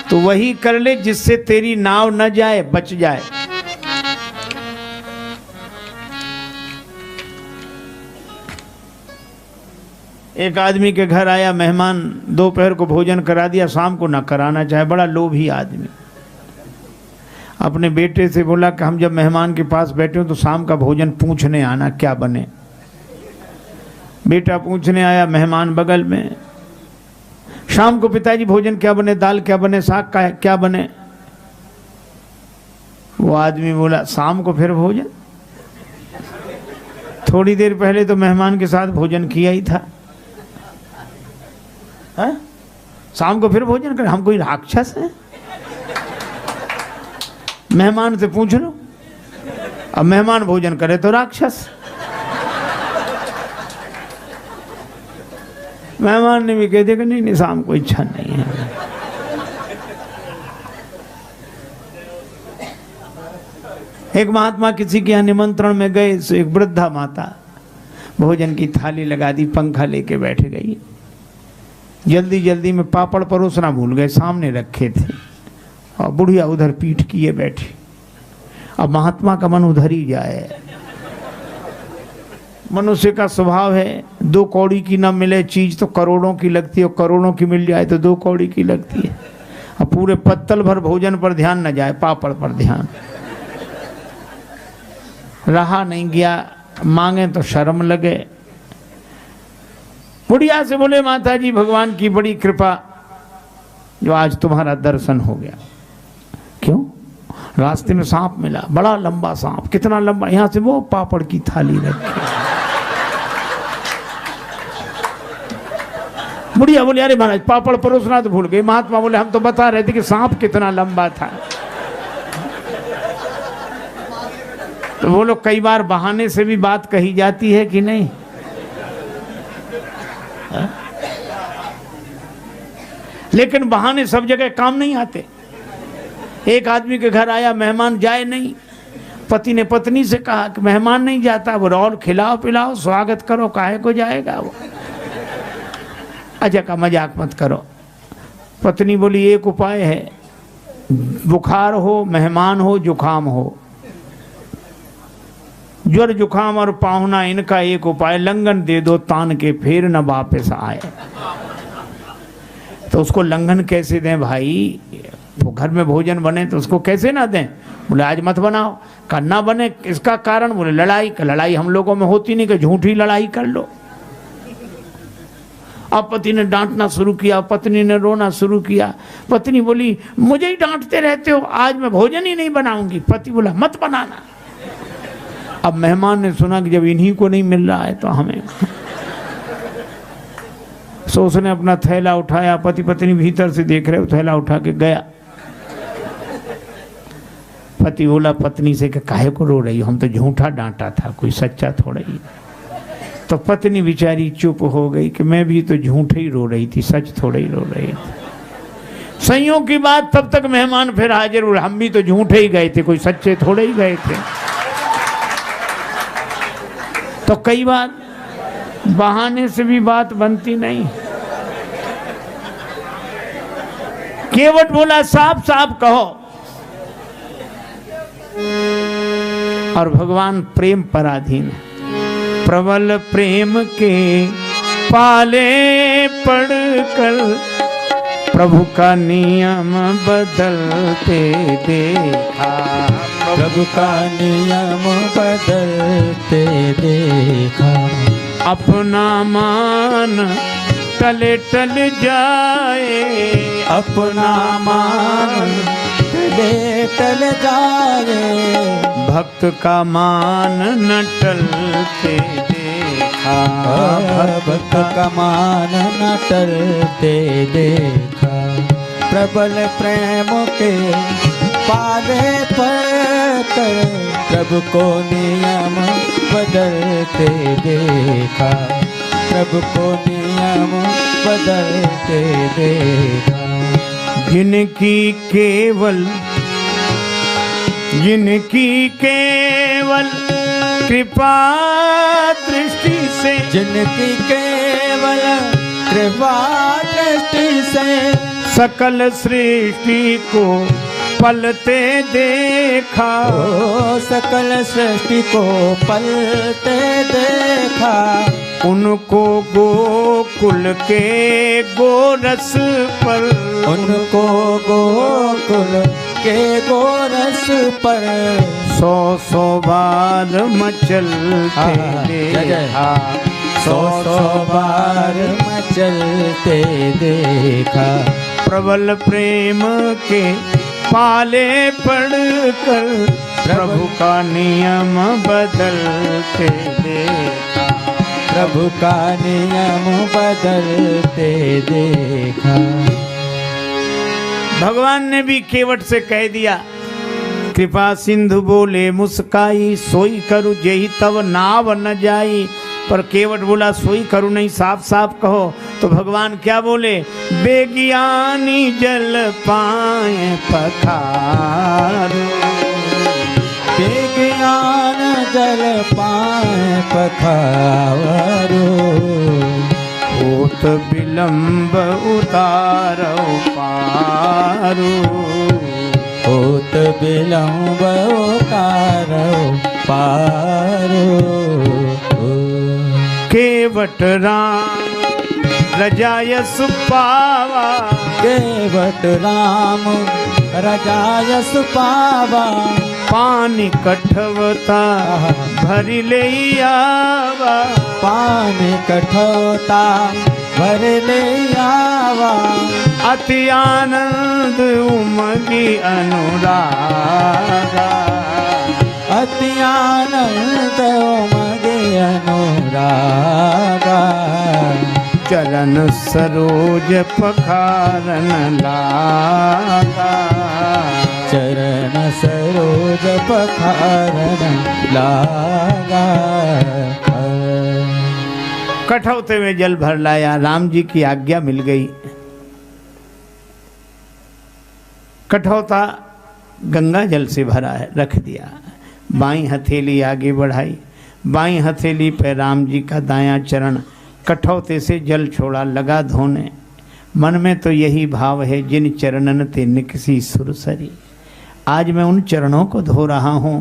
A: तो वही कर ले जिससे तेरी नाव न जाए, बच जाए। एक आदमी के घर आया मेहमान, दोपहर को भोजन करा दिया, शाम को न कराना चाहे, बड़ा लोभी आदमी। अपने बेटे से बोला कि हम जब मेहमान के पास बैठे हो तो शाम का भोजन पूछने आना क्या बने। बेटा पूछने आया, मेहमान बगल में। शाम को पिताजी भोजन क्या बने, दाल क्या बने, साग का क्या बने। वो आदमी बोला, शाम को फिर भोजन, थोड़ी देर पहले तो मेहमान के साथ भोजन किया ही था। है? शाम को फिर भोजन कर, हम कोई राक्षस हैं? मेहमान से पूछ लो, अब मेहमान भोजन करे तो राक्षस। मेहमान ने भी कह दिया कि नहीं नहीं, शाम को इच्छा नहीं है। एक महात्मा किसी के यहाँ निमंत्रण में गए, तो एक वृद्धा माता भोजन की थाली लगा दी, पंखा लेके बैठ गई। जल्दी जल्दी में पापड़ परोसना भूल गए, सामने रखे थे, और बुढ़िया उधर पीठ किए बैठी। अब महात्मा का मन उधर ही जाए। मनुष्य का स्वभाव है, 2 कौड़ी की न मिले चीज तो करोड़ों की लगती है, और करोड़ों की मिल जाए तो 2 कौड़ी की लगती है। अब पूरे पत्तल भर भोजन पर ध्यान न जाए, पापड़ पर ध्यान। रहा नहीं गया, मांगे तो शर्म लगे। बुढ़िया से बोले, माता जी भगवान की बड़ी कृपा जो आज तुम्हारा दर्शन हो गया। क्यों? रास्ते में सांप मिला, बड़ा लंबा सांप। कितना लंबा? यहाँ से वो पापड़ की थाली रखी। बुढ़िया बोली अरे महाराज पापड़ परोसना तो भूल गए। महात्मा बोले हम तो बता रहे थे कि सांप कितना लंबा था। तो बोलो कई बार बहाने से भी बात कही जाती है कि नहीं? लेकिन बहाने सब जगह काम नहीं आते। एक आदमी के घर आया मेहमान जाए नहीं, पति ने पत्नी से कहा कि मेहमान नहीं जाता, बोले और खिलाओ पिलाओ स्वागत करो, काहे को जाएगा वो। अच्छा का मजाक मत करो। पत्नी बोली एक उपाय है, बुखार हो, मेहमान हो, जुखाम हो, ज्वर जुखाम और पाहुना, इनका एक उपाय लंगन दे दो तान के, फिर न वापस आए। तो उसको लंघन कैसे दें भाई? वो घर में भोजन बने तो उसको कैसे ना दें? बोले आज मत बनाओ। करना बने इसका कारण, बोले लड़ाई। लड़ाई हम लोगों में होती नहीं कि झूठी लड़ाई कर लो। अब पति ने डांटना शुरू किया, पत्नी ने रोना शुरू किया। पत्नी बोली मुझे ही डांटते रहते हो, आज मैं भोजन ही नहीं बनाऊंगी। पति बोला मत बनाना। अब मेहमान ने सुना कि जब इन्हीं को नहीं मिल रहा है तो हमें। सो उसने अपना थैला उठाया, पति पत्नी भीतर से देख रहे, थैला उठा के गया। पति बोला पत्नी से कि काहे को रो रही हो, हम तो झूठा डांटा था, कोई सच्चा थोड़ा ही। तो पत्नी बेचारी चुप हो गई कि मैं भी तो झूठे ही रो रही थी, सच थोड़ा ही रो रही थी। संयोग की बात तब तक मेहमान फिर हाजिर हुए, हम भी तो झूठे ही गए थे, कोई सच्चे थोड़े ही गए थे। तो कई बार बहाने से भी बात बनती नहीं। केवट बोला साफ साफ कहो। और भगवान प्रेम पराधीन है। प्रबल प्रेम के पाले पड़कर प्रभु का नियम बदलते देखा।
B: प्रभु का नियम बदलते देखा।
A: अपना मान टले टल जाए,
B: अपना मान टले टल जाए।
A: भक्त का मान न टलते देखा।
B: भक्त का मान न टलते देखा। प्रबल प्रेम के पाले पड़कर प्रभु को नियम बदलते देखा। प्रभु को नियम बदलते देखा।
A: जिनकी केवल कृपा दृष्टि से,
B: जिनकी केवल कृपा दृष्टि से
A: सकल सृष्टि को पलते देखा।
B: सकल सृष्टि को पलते देखा।
A: उनको गोकुल के गोरस पर,
B: उनको गोकुल के गोरस पर
A: 100 बार मचलते देखा।
B: 100 बार मचलते देखा।
A: प्रबल प्रेम के पाले पड़कर प्रभु का नियम बदलते देखा।
B: प्रभु का नियम बदलते देखा।
A: भगवान ने भी केवट से कह दिया, कृपा सिंधु बोले मुस्काई, सोई करु जेहि तब नाव न जाई। पर केवट बोला सोई करू नहीं, साफ साफ कहो। तो भगवान क्या बोले, बेज्ञानी जल पाए पखारो।
B: बेज्ञान जल पाए पखारो।
A: होत विलंब उतारो पारो।
B: होत विलंब उतारो पारो।
A: केवट राम रजायस पावा।
B: केवट राम रजायस पावा।
A: पानी कठवता भरी ले आवा।
B: पानी कठोता भर ले आवा।
A: अति आनंद उमगी अनुरागा।
B: अति आनंद उमगे अनुरागा।
A: चरण सरोज पखारन लागा।
B: चरण सरोज पखारन लागा।
A: कठौते में जल भर लाया, राम जी की आज्ञा मिल गई। कठौता गंगा जल से भरा है, रख दिया। बाईं हथेली आगे बढ़ाई, बाईं हथेली पे राम जी का दायां चरण, कठौते से जल छोड़ा, लगा धोने। मन में तो यही भाव है, जिन चरणन ते निकसी सुरसरी। आज मैं उन चरणों को धो रहा हूं।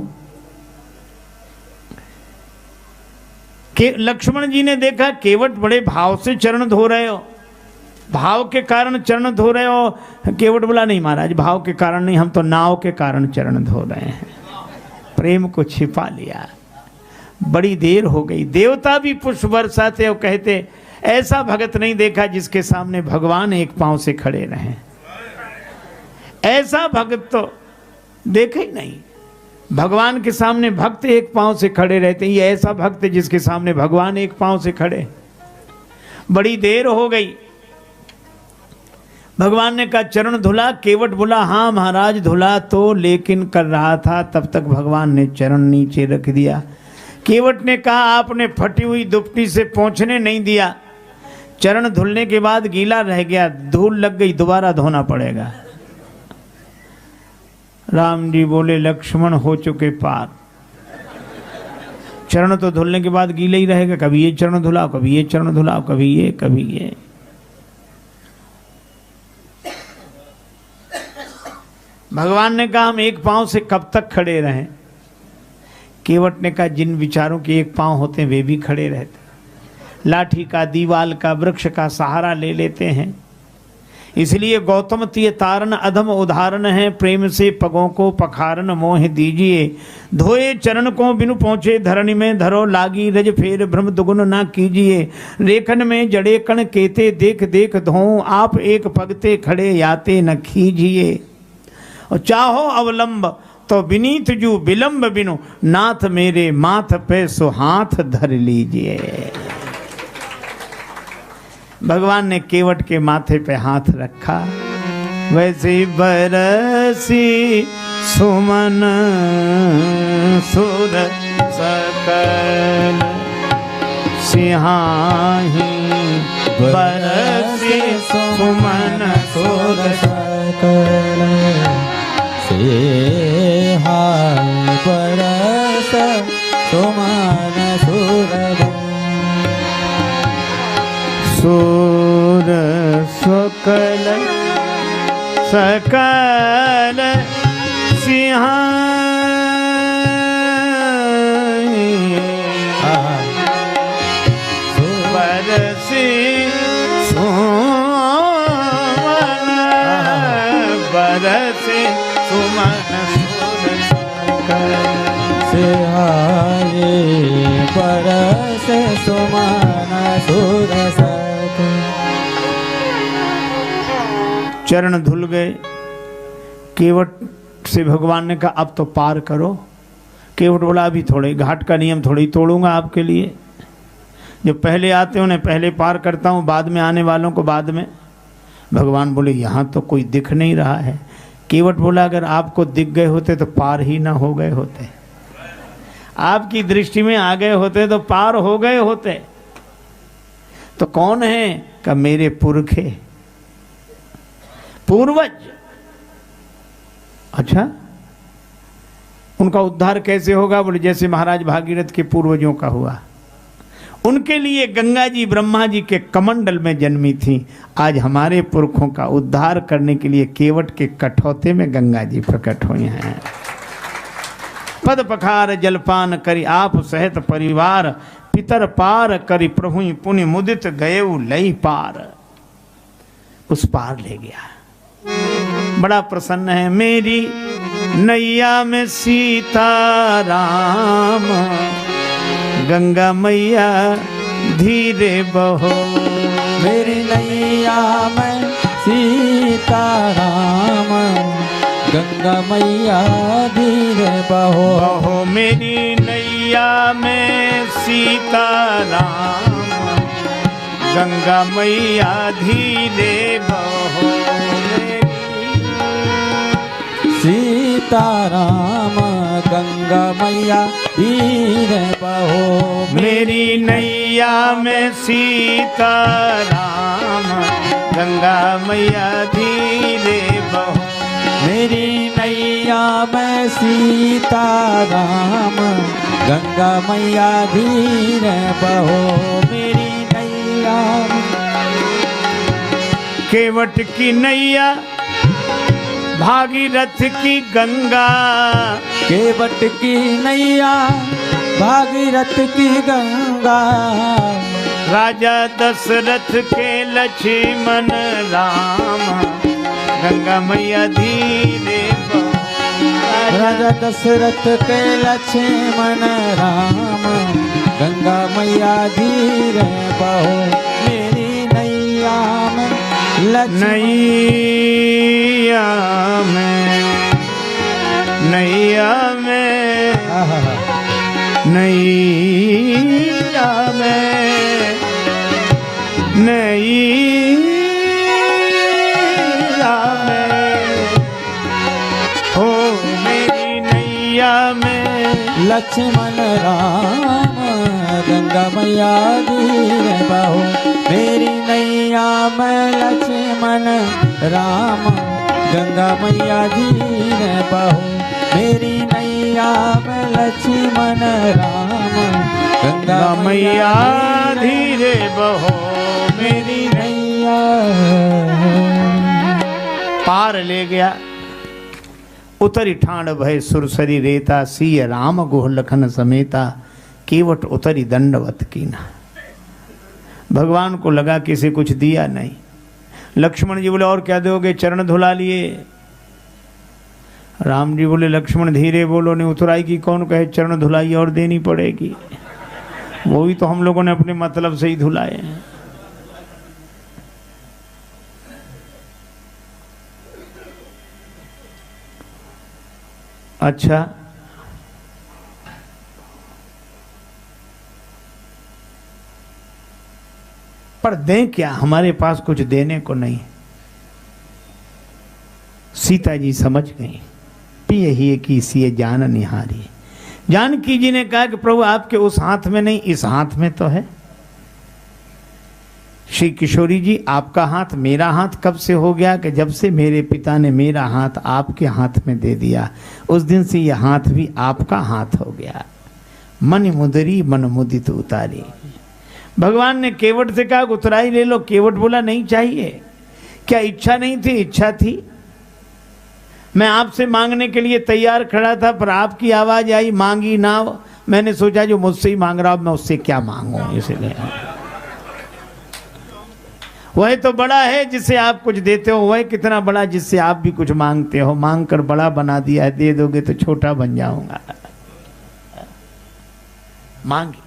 A: कि लक्ष्मण जी ने देखा केवट बड़े भाव से चरण धो रहे हो, भाव के कारण चरण धो रहे हो। केवट बोला नहीं महाराज, भाव के कारण नहीं, हम तो नाव के कारण चरण धो रहे हैं। प्रेम को छिपा लिया। बड़ी देर हो गई, देवता भी पुष्प बरसाते और कहते ऐसा भगत नहीं देखा जिसके सामने भगवान एक पांव से खड़े रहे। ऐसा भगत तो देखे ही नहीं, भगवान के सामने भक्त एक पांव से खड़े रहते। ये ऐसा भक्त जिसके सामने भगवान एक पांव से खड़े। बड़ी देर हो गई, भगवान ने कहा चरण धुला। केवट बोला हाँ महाराज धुला तो, लेकिन कर रहा था, तब तक भगवान ने चरण नीचे रख दिया। केवट ने कहा आपने फटी हुई दुपटी से पोंछने नहीं दिया, चरण धुलने के बाद गीला रह गया, धूल लग गई, दोबारा धोना पड़ेगा। राम जी बोले लक्ष्मण हो चुके पार, चरण तो धुलने के बाद गीले ही रहेगा, कभी ये चरण धुलाओ, कभी ये चरण धुलाओ, कभी ये कभी ये। भगवान ने कहा हम एक पांव से कब तक खड़े रहें। केवट ने कहा जिन विचारों के एक पांव होते हैं वे भी खड़े रहते, लाठी का, दीवाल का, वृक्ष का सहारा ले लेते हैं। इसलिए गौतम तिय तारण अधम उदाहरण है, प्रेम से पगों को पखारन मोह दीजिए। धोए चरण को बिनु पहुँचे धरणी में धरो, लागी रज फेर भ्रम दुगुन ना कीजिए। रेखन में जड़े कण केते देख देख धोऊं, आप एक पगते खड़े याते न खीजिए। और चाहो अवलंब तो विनीत जू विलंब बिनु, नाथ मेरे माथ पे सो हाथ धर लीजिए। भगवान ने केवट के माथे पे हाथ रखा, वैसे बरसी सुमन सुर सकल सिंहाही, बरसी सुमन सुर
B: सकल सिंहाही, बरस सुमन सुर
A: सुर सकल सकल सिंहाई, बरसी सुमन बरसी सुमन सुर सकल
B: सिंहाई, बरस सुमन सुर सकल।
A: चरण धुल गए। केवट से भगवान ने कहा अब तो पार करो। केवट बोला अभी थोड़े, घाट का नियम थोड़ी तोड़ूंगा आपके लिए, जो पहले आते उन्हें पहले पार करता हूँ, बाद में आने वालों को बाद में। भगवान बोले यहाँ तो कोई दिख नहीं रहा है। केवट बोला अगर आपको दिख गए होते तो पार ही ना हो गए होते, आपकी दृष्टि में आ गए होते तो पार हो गए होते। तो कौन है? का मेरे पुरखे, पूर्वज। अच्छा, उनका उद्धार कैसे होगा? बोले जैसे महाराज भागीरथ के पूर्वजों का हुआ। उनके लिए गंगा जी ब्रह्मा जी के कमंडल में जन्मी थी। आज हमारे पुरखों का उद्धार करने के लिए केवट के कठौते में गंगा जी प्रकट हुए हैं। पद पखार जलपान करी आप सहित परिवार, पितर पार करी प्रभु पुण्य मुदित गए लई पार। उस पार ले गया, बड़ा प्रसन्न है। मेरी नैया में सीता राम, गंगा मैया धीरे बहो।
B: मेरी नैया में सीता राम, गंगा मैया धीरे बहो।
A: बहो मेरी नैया में सीता राम, गंगा मैया धीरे बहो
B: सीताराम गंगा मैया धीरे बहो
A: मेरी नैया में सीताराम गंगा मैया धीरे बहो
B: मेरी नैया में सीताराम गंगा मैया धीरे बहो मेरी नैया
A: केवट की नैया भागीरथ की गंगा
B: केवट की नैया भागीरथ की गंगा
A: राजा दशरथ के लक्ष्मण राम गंगा मैया धीरे बहो
B: राजा दशरथ के लक्ष्मण राम गंगा मैया धीरे बहो मेरी नैया में
A: नैया में नैया में नैया में नैया में हो मेरी नैया में
B: लक्ष्मण राम गंगा मैया धीरे बहो मेरी नैया में लक्ष्मण राम गंगा मैया धीरे बहो मेरी नैया में लक्ष्मण राम गंगा
A: मैया धीरे बहो मेरी
B: नैया
A: पार ले गया उतरी ठाण भय सुरसरी रेता सिय राम गुह लखन समेता केवट उतरी दंडवत कीना। भगवान को लगा कि इसे कुछ दिया नहीं। लक्ष्मण जी बोले और क्या दोगे, चरण धुला लिए। राम जी बोले लक्ष्मण धीरे बोलो, नहीं उतराई की कौन कहे चरण धुलाई और देनी पड़ेगी, वो भी तो हम लोगों ने अपने मतलब से ही धुलाए हैं। अच्छा पर दें क्या, हमारे पास कुछ देने को नहीं। सीता जी समझ गई, पिए ही की सिए जान निहारी। जानकी जी ने कहा कि प्रभु आपके उस हाथ में नहीं, इस हाथ में तो है। श्री किशोरी जी आपका हाथ मेरा हाथ कब से हो गया कि जब से मेरे पिता ने मेरा हाथ आपके हाथ में दे दिया, उस दिन से यह हाथ भी आपका हाथ हो गया। मन मुदरी मन मुदित उतारी। भगवान ने केवट से कहा उतराई ले लो। केवट बोला नहीं चाहिए। क्या इच्छा नहीं थी? इच्छा थी। मैं आपसे मांगने के लिए तैयार खड़ा था, पर आपकी आवाज आई मांगी नाव। मैंने सोचा जो मुझसे ही मांग रहा, मैं उससे क्या मांगू, इसलिए वह तो बड़ा है जिससे आप कुछ देते हो, वह कितना बड़ा जिससे आप भी कुछ मांगते हो। मांग कर बड़ा बना दिया है, दे दोगे तो छोटा बन जाऊंगा। मांगी।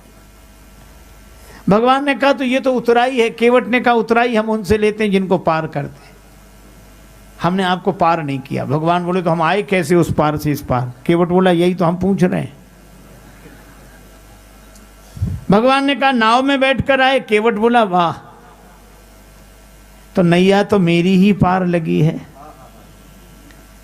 A: भगवान ने कहा तो ये तो उतराई है। केवट ने कहा उतराई हम उनसे लेते हैं जिनको पार करते हैं, हमने आपको पार नहीं किया। भगवान बोले तो हम आए कैसे उस पार से इस पार? केवट बोला यही तो हम पूछ रहे हैं। भगवान ने कहा नाव में बैठकर आए। केवट बोला वाह, तो नैया तो मेरी ही पार लगी है।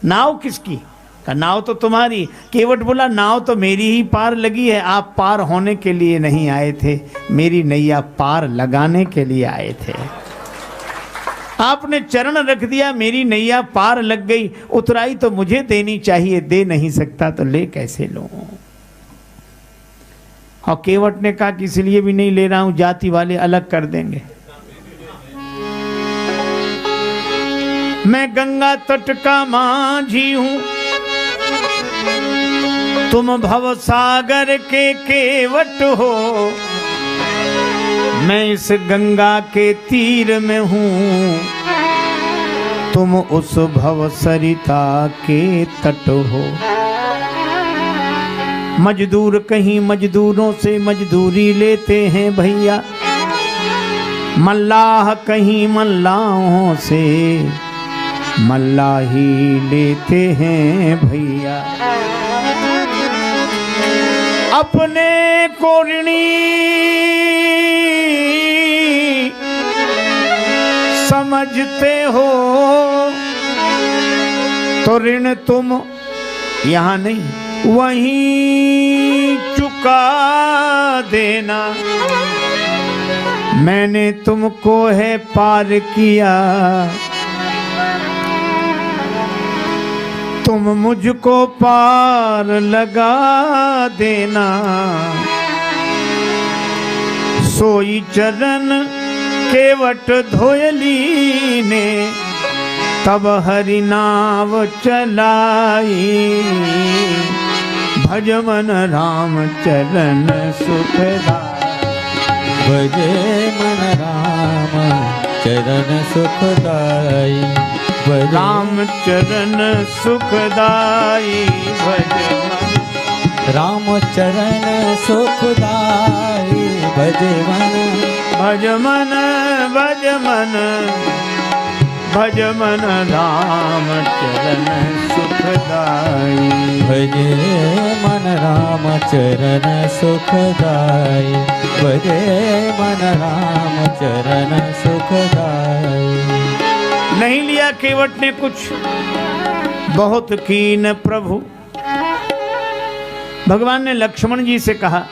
A: नाव किसकी? कहा नाव तो तुम्हारी। केवट बोला नाव तो मेरी ही पार लगी है, आप पार होने के लिए नहीं आए थे, मेरी नैया पार लगाने के लिए आए थे। आपने चरण रख दिया, मेरी नैया पार लग गई। उतराई तो मुझे देनी चाहिए, दे नहीं सकता तो ले कैसे लूं? और केवट ने कहा कि इसलिए भी नहीं ले रहा हूं, जाति वाले अलग कर देंगे। मैं गंगा तट का माझी हूं, तुम भव सागर के केवट हो। मैं इस गंगा के तीर में हूं, तुम उस भव सरिता के तट हो। मजदूर कहीं मजदूरों से मजदूरी लेते हैं भैया, मल्लाह कहीं मल्लाहों से मल्लाही लेते हैं भैया। अपने को ऋणी समझते हो तो ऋण तुम यहां नहीं वहीं चुका देना। मैंने तुमको है पार किया, तुम मुझको पार लगा देना। सोई चरण केवट धोयली ने तब हरि नाम चलाई। भज मन राम चरण सुखदाई।
B: भजे मन राम चरण सुखदाई।
A: राम चरण सुखदाई। भज मन
B: राम चरण सुखदाई। भजे मन
A: भज मन भज मन भज मन राम चरण सुखदाई।
B: भजे मन राम चरण सुखदाई। भजे मन राम चरण सुखदाई।
A: नहीं लिया केवट ने कुछ, बहुत कीन प्रभु। भगवान ने लक्ष्मण जी से कहा,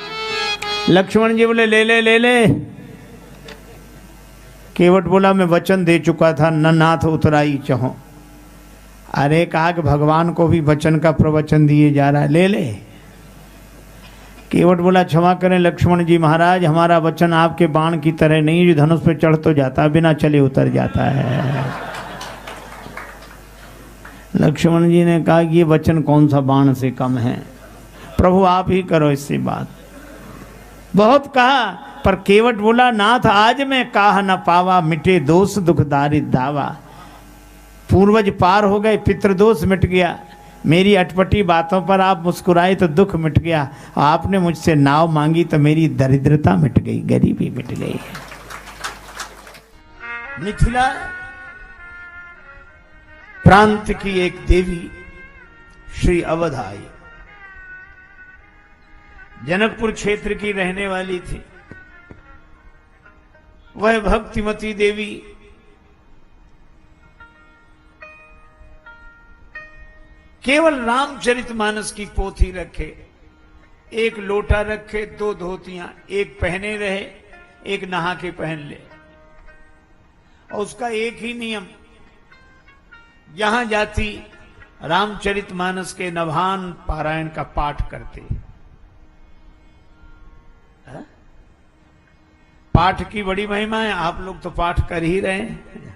A: लक्ष्मण जी बोले ले ले ले ले। केवट बोला मैं वचन दे चुका था, न नाथ उतराई चहो। अरे कहा कि भगवान को भी वचन का प्रवचन दिए जा रहा है, ले ले। केवट बोला क्षमा करें लक्ष्मण जी महाराज, हमारा वचन आपके बाण की तरह नहीं जो धनुष पे चढ़ तो जाता, बिना चले उतर जाता है। लक्ष्मण जी ने कहा कि ये वचन कौन सा बाण से कम है, प्रभु आप ही करो इससे बात। बहुत कहा पर केवट बोला नाथ आज मैं काह न पावा, मिटे दोष दुखदारी दावा। पूर्वज पार हो गए, पितृदोष मिट गया, मेरी अटपटी बातों पर आप मुस्कुराए तो दुख मिट गया। आपने मुझसे नाव मांगी तो मेरी दरिद्रता मिट गई, गरीबी मिट गई। मिथिला प्रांत की एक देवी श्री अवध आई, जनकपुर क्षेत्र की रहने वाली थी। वह भक्तिमती देवी केवल रामचरितमानस की पोथी रखे, एक लोटा रखे, 2 धोतियां, एक पहने रहे, एक नहा के पहन ले। और उसका एक ही नियम, जहां जाती रामचरितमानस के नभान पारायण का पाठ करते। पाठ की बड़ी महिमा है, आप लोग तो पाठ कर ही रहे हैं।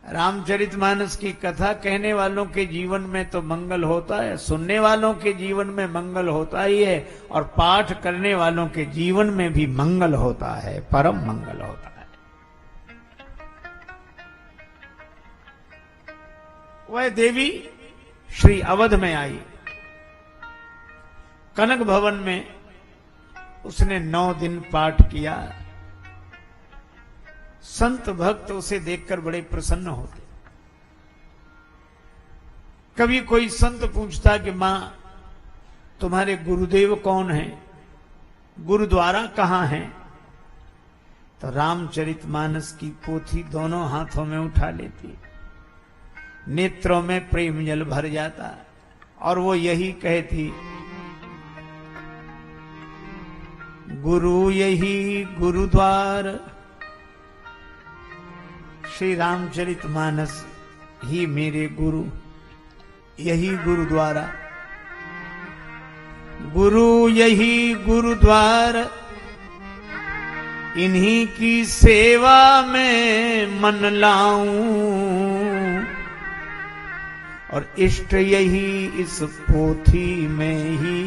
A: रामचरितमानस की कथा कहने वालों के जीवन में तो मंगल होता है, सुनने वालों के जीवन में मंगल होता ही है, और पाठ करने वालों के जीवन में भी मंगल होता है, परम मंगल होता है। वह देवी श्री अवध में आई। कनक भवन में उसने 9 दिन पाठ किया। संत भक्त उसे देखकर बड़े प्रसन्न होते। कभी कोई संत पूछता कि मां तुम्हारे गुरुदेव कौन हैं, गुरुद्वारा कहां है, तो रामचरितमानस की पोथी दोनों हाथों में उठा लेती, नेत्रों में प्रेम जल भर जाता, और वो यही कहती, गुरु यही गुरुद्वार। श्री रामचरितमानस ही मेरे गुरु, यही गुरुद्वारा। गुरु यही गुरुद्वार, इन्हीं की सेवा में मन लाऊं, और इष्ट यही इस पोथी में ही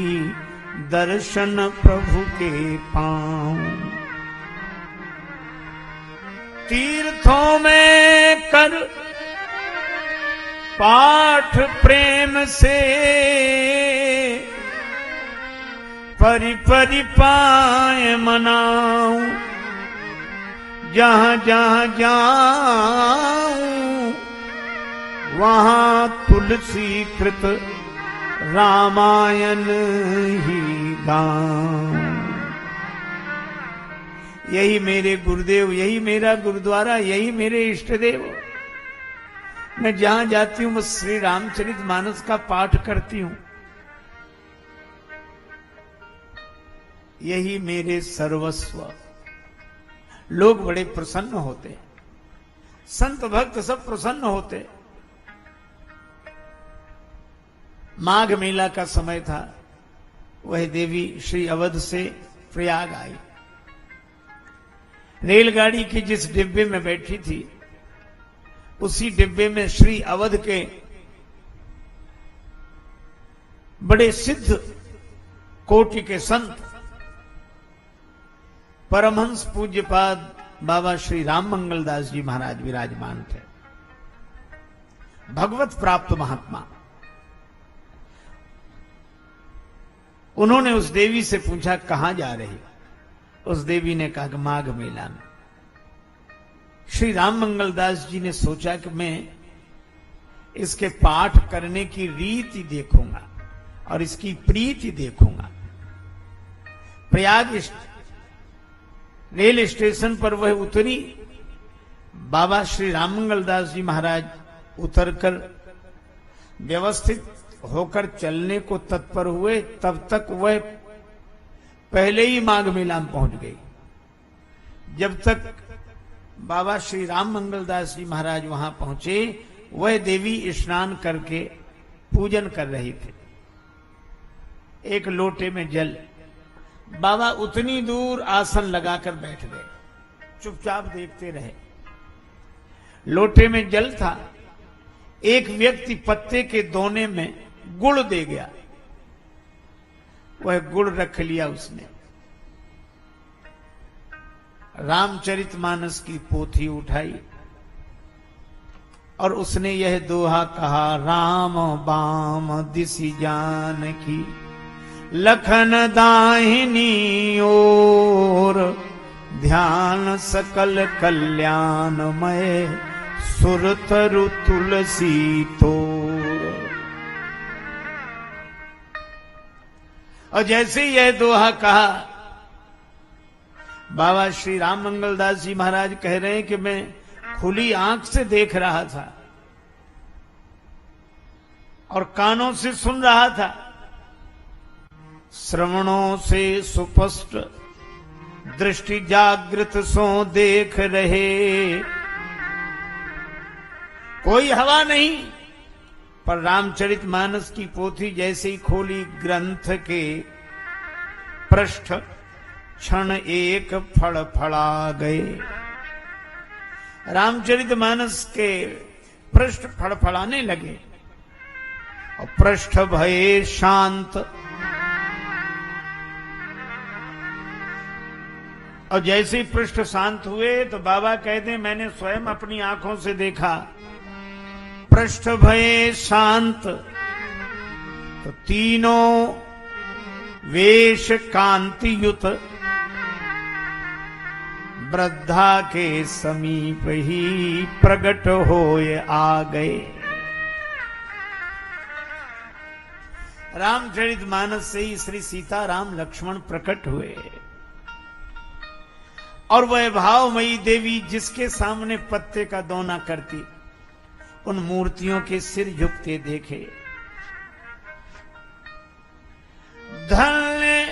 A: दर्शन प्रभु के पाऊं। तीर्थों में कर पाठ प्रेम से, परि परि पाए मनाऊं। जहां जहां जाऊं वहां तुलसी कृत रामायण ही गाऊं। यही मेरे गुरुदेव, यही मेरा गुरुद्वारा, यही मेरे इष्ट देव। मैं जहां जाती हूं बस श्री रामचरितमानस का पाठ करती हूं। यही मेरे सर्वस्व। लोग बड़े प्रसन्न होते, संत भक्त सब प्रसन्न होते। माघ मेला का समय था, वह देवी श्री अवध से प्रयाग आई। रेलगाड़ी की जिस डिब्बे में बैठी थी उसी डिब्बे में श्री अवध के बड़े सिद्ध कोटि के संत परमहंस पूज्यपाद बाबा श्री राम मंगलदास जी महाराज विराजमान थे। भगवत प्राप्त महात्मा। उन्होंने उस देवी से पूछा कहां जा रही। उस देवी ने कहा कि माघ मेला में। श्री राम मंगलदास जी ने सोचा कि मैं इसके पाठ करने की रीति देखूंगा और इसकी प्रीति देखूंगा। प्रयाग रेल स्टेशन पर वह उतरी। बाबा श्री राम मंगलदास जी महाराज उतरकर व्यवस्थित होकर चलने को तत्पर हुए, तब तक वह पहले ही माघ मेला में पहुंच गई। जब तक बाबा श्री राम मंगलदास जी महाराज वहां पहुंचे, वह देवी स्नान करके पूजन कर रही थे। एक लोटे में जल। बाबा उतनी दूर आसन लगाकर बैठ गए, चुपचाप देखते रहे। लोटे में जल था। एक व्यक्ति पत्ते के दोने में गुड़ दे गया। वह गुड़ रख लिया उसने। रामचरितमानस की पोथी उठाई और उसने यह दोहा कहा, राम बाम दिसि जानकी लखन दाहिनी ओर, ध्यान सकल कल्याणमय सुर तरु तुलसी तोर। और जैसे यह दोहा कहा, बाबा श्री राम मंगलदास जी महाराज कह रहे हैं कि मैं खुली आंख से देख रहा था और कानों से सुन रहा था। श्रवणों से सुस्पष्ट दृष्टि जागृत सो देख रहे। कोई हवा नहीं, पर रामचरितमानस की पोथी जैसे ही खोली, ग्रंथ के पृष्ठ क्षण एक फड़फड़ा गए। रामचरितमानस के पृष्ठ फड़फड़ाने लगे और पृष्ठ भये शांत। और जैसे ही पृष्ठ शांत हुए तो बाबा कहते हैं मैंने स्वयं अपनी आंखों से देखा। पृष्ठ भये शांत तो तीनों वेश कांतियुत वृद्धा के समीप ही प्रकट होए आ गए। रामचरितमानस से ही श्री सीता राम लक्ष्मण प्रकट हुए और वह भावमयी देवी जिसके सामने पत्ते का दोना करती, उन मूर्तियों के सिर झुकते देखे। धन्य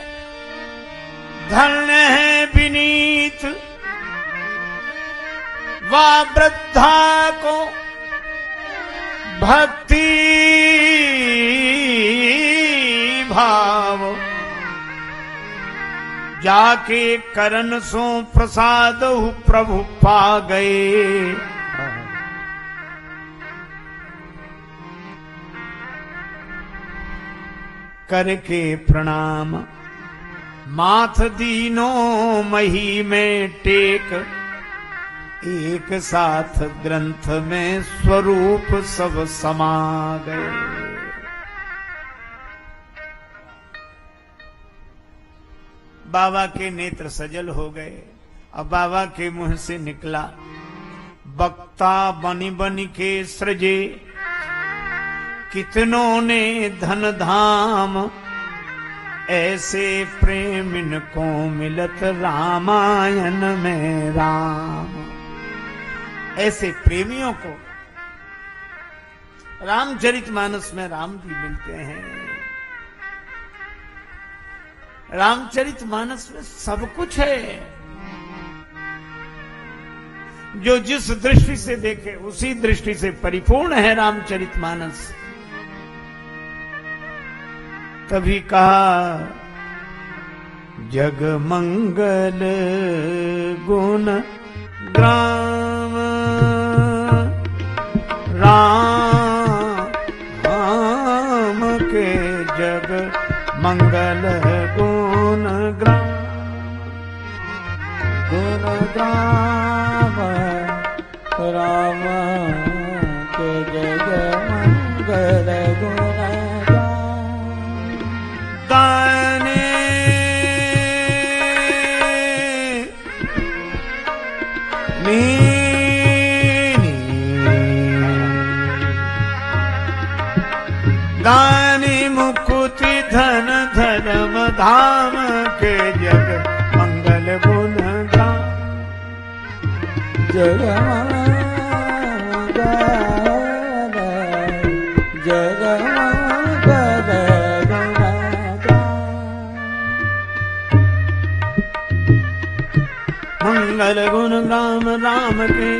A: धन्य है विनीत वा वृद्धा को भक्ति भाव, जाके करन सो प्रसाद प्रभु पा गए। करके प्रणाम माथ दीनों मही में टेक, एक साथ ग्रंथ में स्वरूप सब समा गए। बाबा के नेत्र सजल हो गए। अब बाबा के मुंह से निकला, बक्ता बनी बनी के सृजे कितनों ने धन धाम, ऐसे प्रेम इनको मिलत रामायण में राम। ऐसे प्रेमियों को रामचरितमानस में राम जी मिलते हैं। रामचरितमानस में सब कुछ है। जो जिस दृष्टि से देखे उसी दृष्टि से परिपूर्ण है रामचरितमानस। तभी कहा जग मंगल गुण ग्राम राम के जग मंगल गुण ग्राम
B: राम के जग मंगल गुण
A: दाने दानी मुकुति धन धर्म धाम के जग मंगल गुण गान।
B: जग जग
A: मंगल गुण ग्राम राम के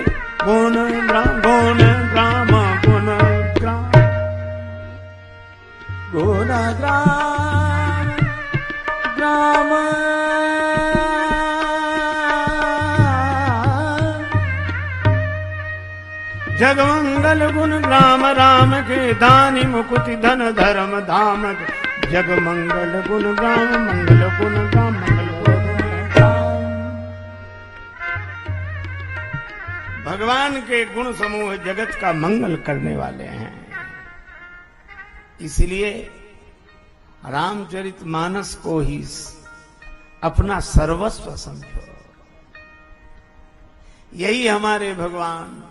A: गुण ग्राम गुण ग्राम गुण ग्राम
B: गुण ग्राम ग्राम
A: जग मंगल गुण ग्राम राम के दानी मुकुति धन धर्म धाम के जग मंगल गुण ग्राम मंगल गुण ग्राम मंगल गुण ग्राम। भगवान के गुण समूह जगत का मंगल करने वाले हैं। इसलिए रामचरितमानस को ही अपना सर्वस्व समझो। यही हमारे भगवान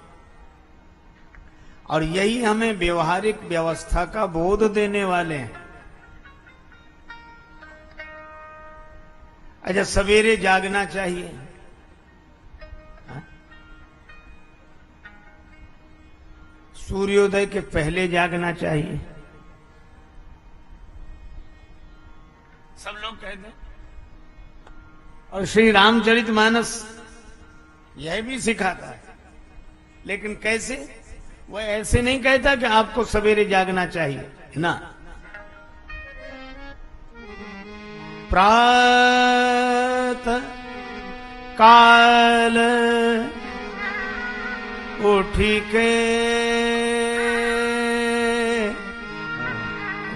A: और यही हमें व्यवहारिक व्यवस्था का बोध देने वाले हैं। अच्छा, सवेरे जागना चाहिए, सूर्योदय के पहले जागना चाहिए। सब लोग कहते हैं। और श्री रामचरितमानस यह भी सिखाता है, लेकिन कैसे? वह ऐसे नहीं कहता कि आपको सवेरे जागना चाहिए ना। प्रातः काल उठी के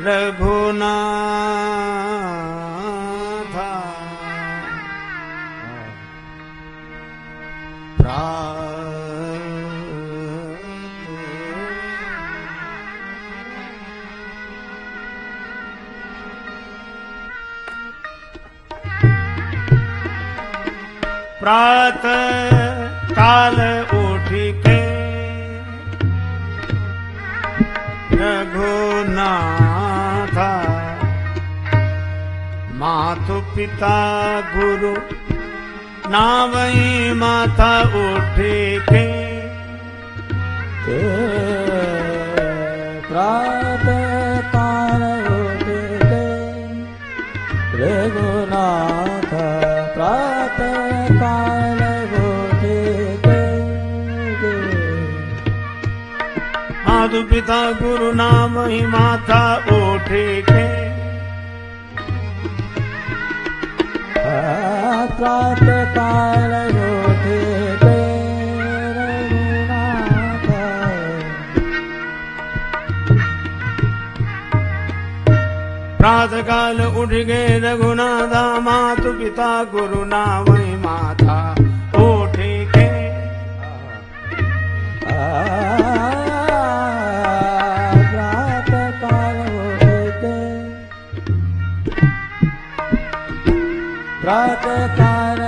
A: रघुनाथा प्रातः काल उठी के रघुनाथा मातु पिता गुरु नावई माता उठी के
B: प्रातः काल उठी के रघुनाथ प्रातः काल उठी के
A: मातु पिता गुरु नावई माता उठी के
B: प्रातः काल उठी के रघुनाथ
A: प्रातः काल उठ गए रघुनाथा मातु पिता गुरु नावई माता उठ के
B: प्रातः काल उठ के प्रातः काल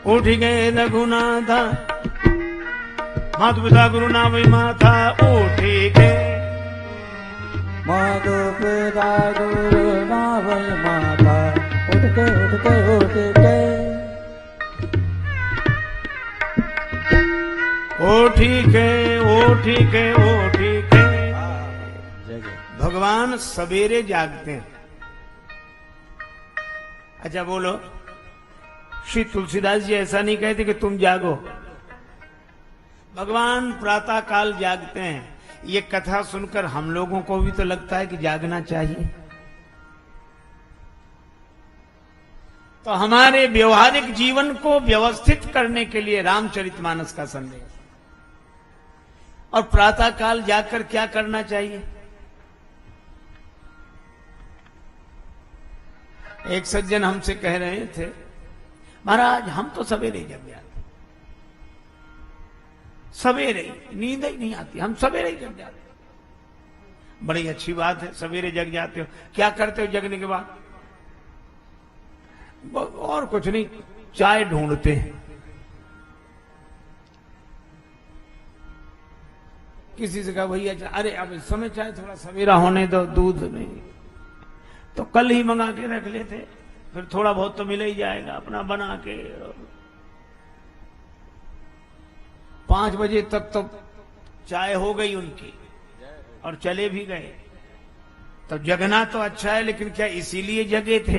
A: उठ गए रघुनाथा मातु पिता गुरु नावई माता उठ के
B: माधो पिता गुरु नावल माता उठते उठते उठते
A: ओ ठीक है, ओ ठीक है, ओ ठीक है। भगवान सवेरे जागते हैं। अच्छा बोलो, श्री तुलसीदास जी ऐसा नहीं कहते कि तुम जागो, भगवान प्रातः काल जागते हैं। ये कथा सुनकर हम लोगों को भी तो लगता है कि जागना चाहिए। तो हमारे व्यवहारिक जीवन को व्यवस्थित करने के लिए रामचरितमानस का संदेश। और प्रातः काल जाकर क्या करना चाहिए? एक सज्जन हमसे कह रहे थे, महाराज हम तो सवेरे जग जाते, सवेरे नींद ही नहीं आती, हम सवेरे ही जग जाते। बड़ी अच्छी बात है, सवेरे जग जाते हो। क्या करते हो जगने के बाद? और कुछ नहीं, चाय ढूंढते हैं। किसी से कहा भैया अरे अब इस समय चाय थोड़ा सवेरा होने दो, दूध नहीं तो कल ही मंगा के रख लेते, फिर थोड़ा बहुत तो मिल ही जाएगा, अपना बना के। 5 बजे तक तो चाय हो गई उनकी और चले भी गए। तो जगना तो अच्छा है, लेकिन क्या इसीलिए जगे थे?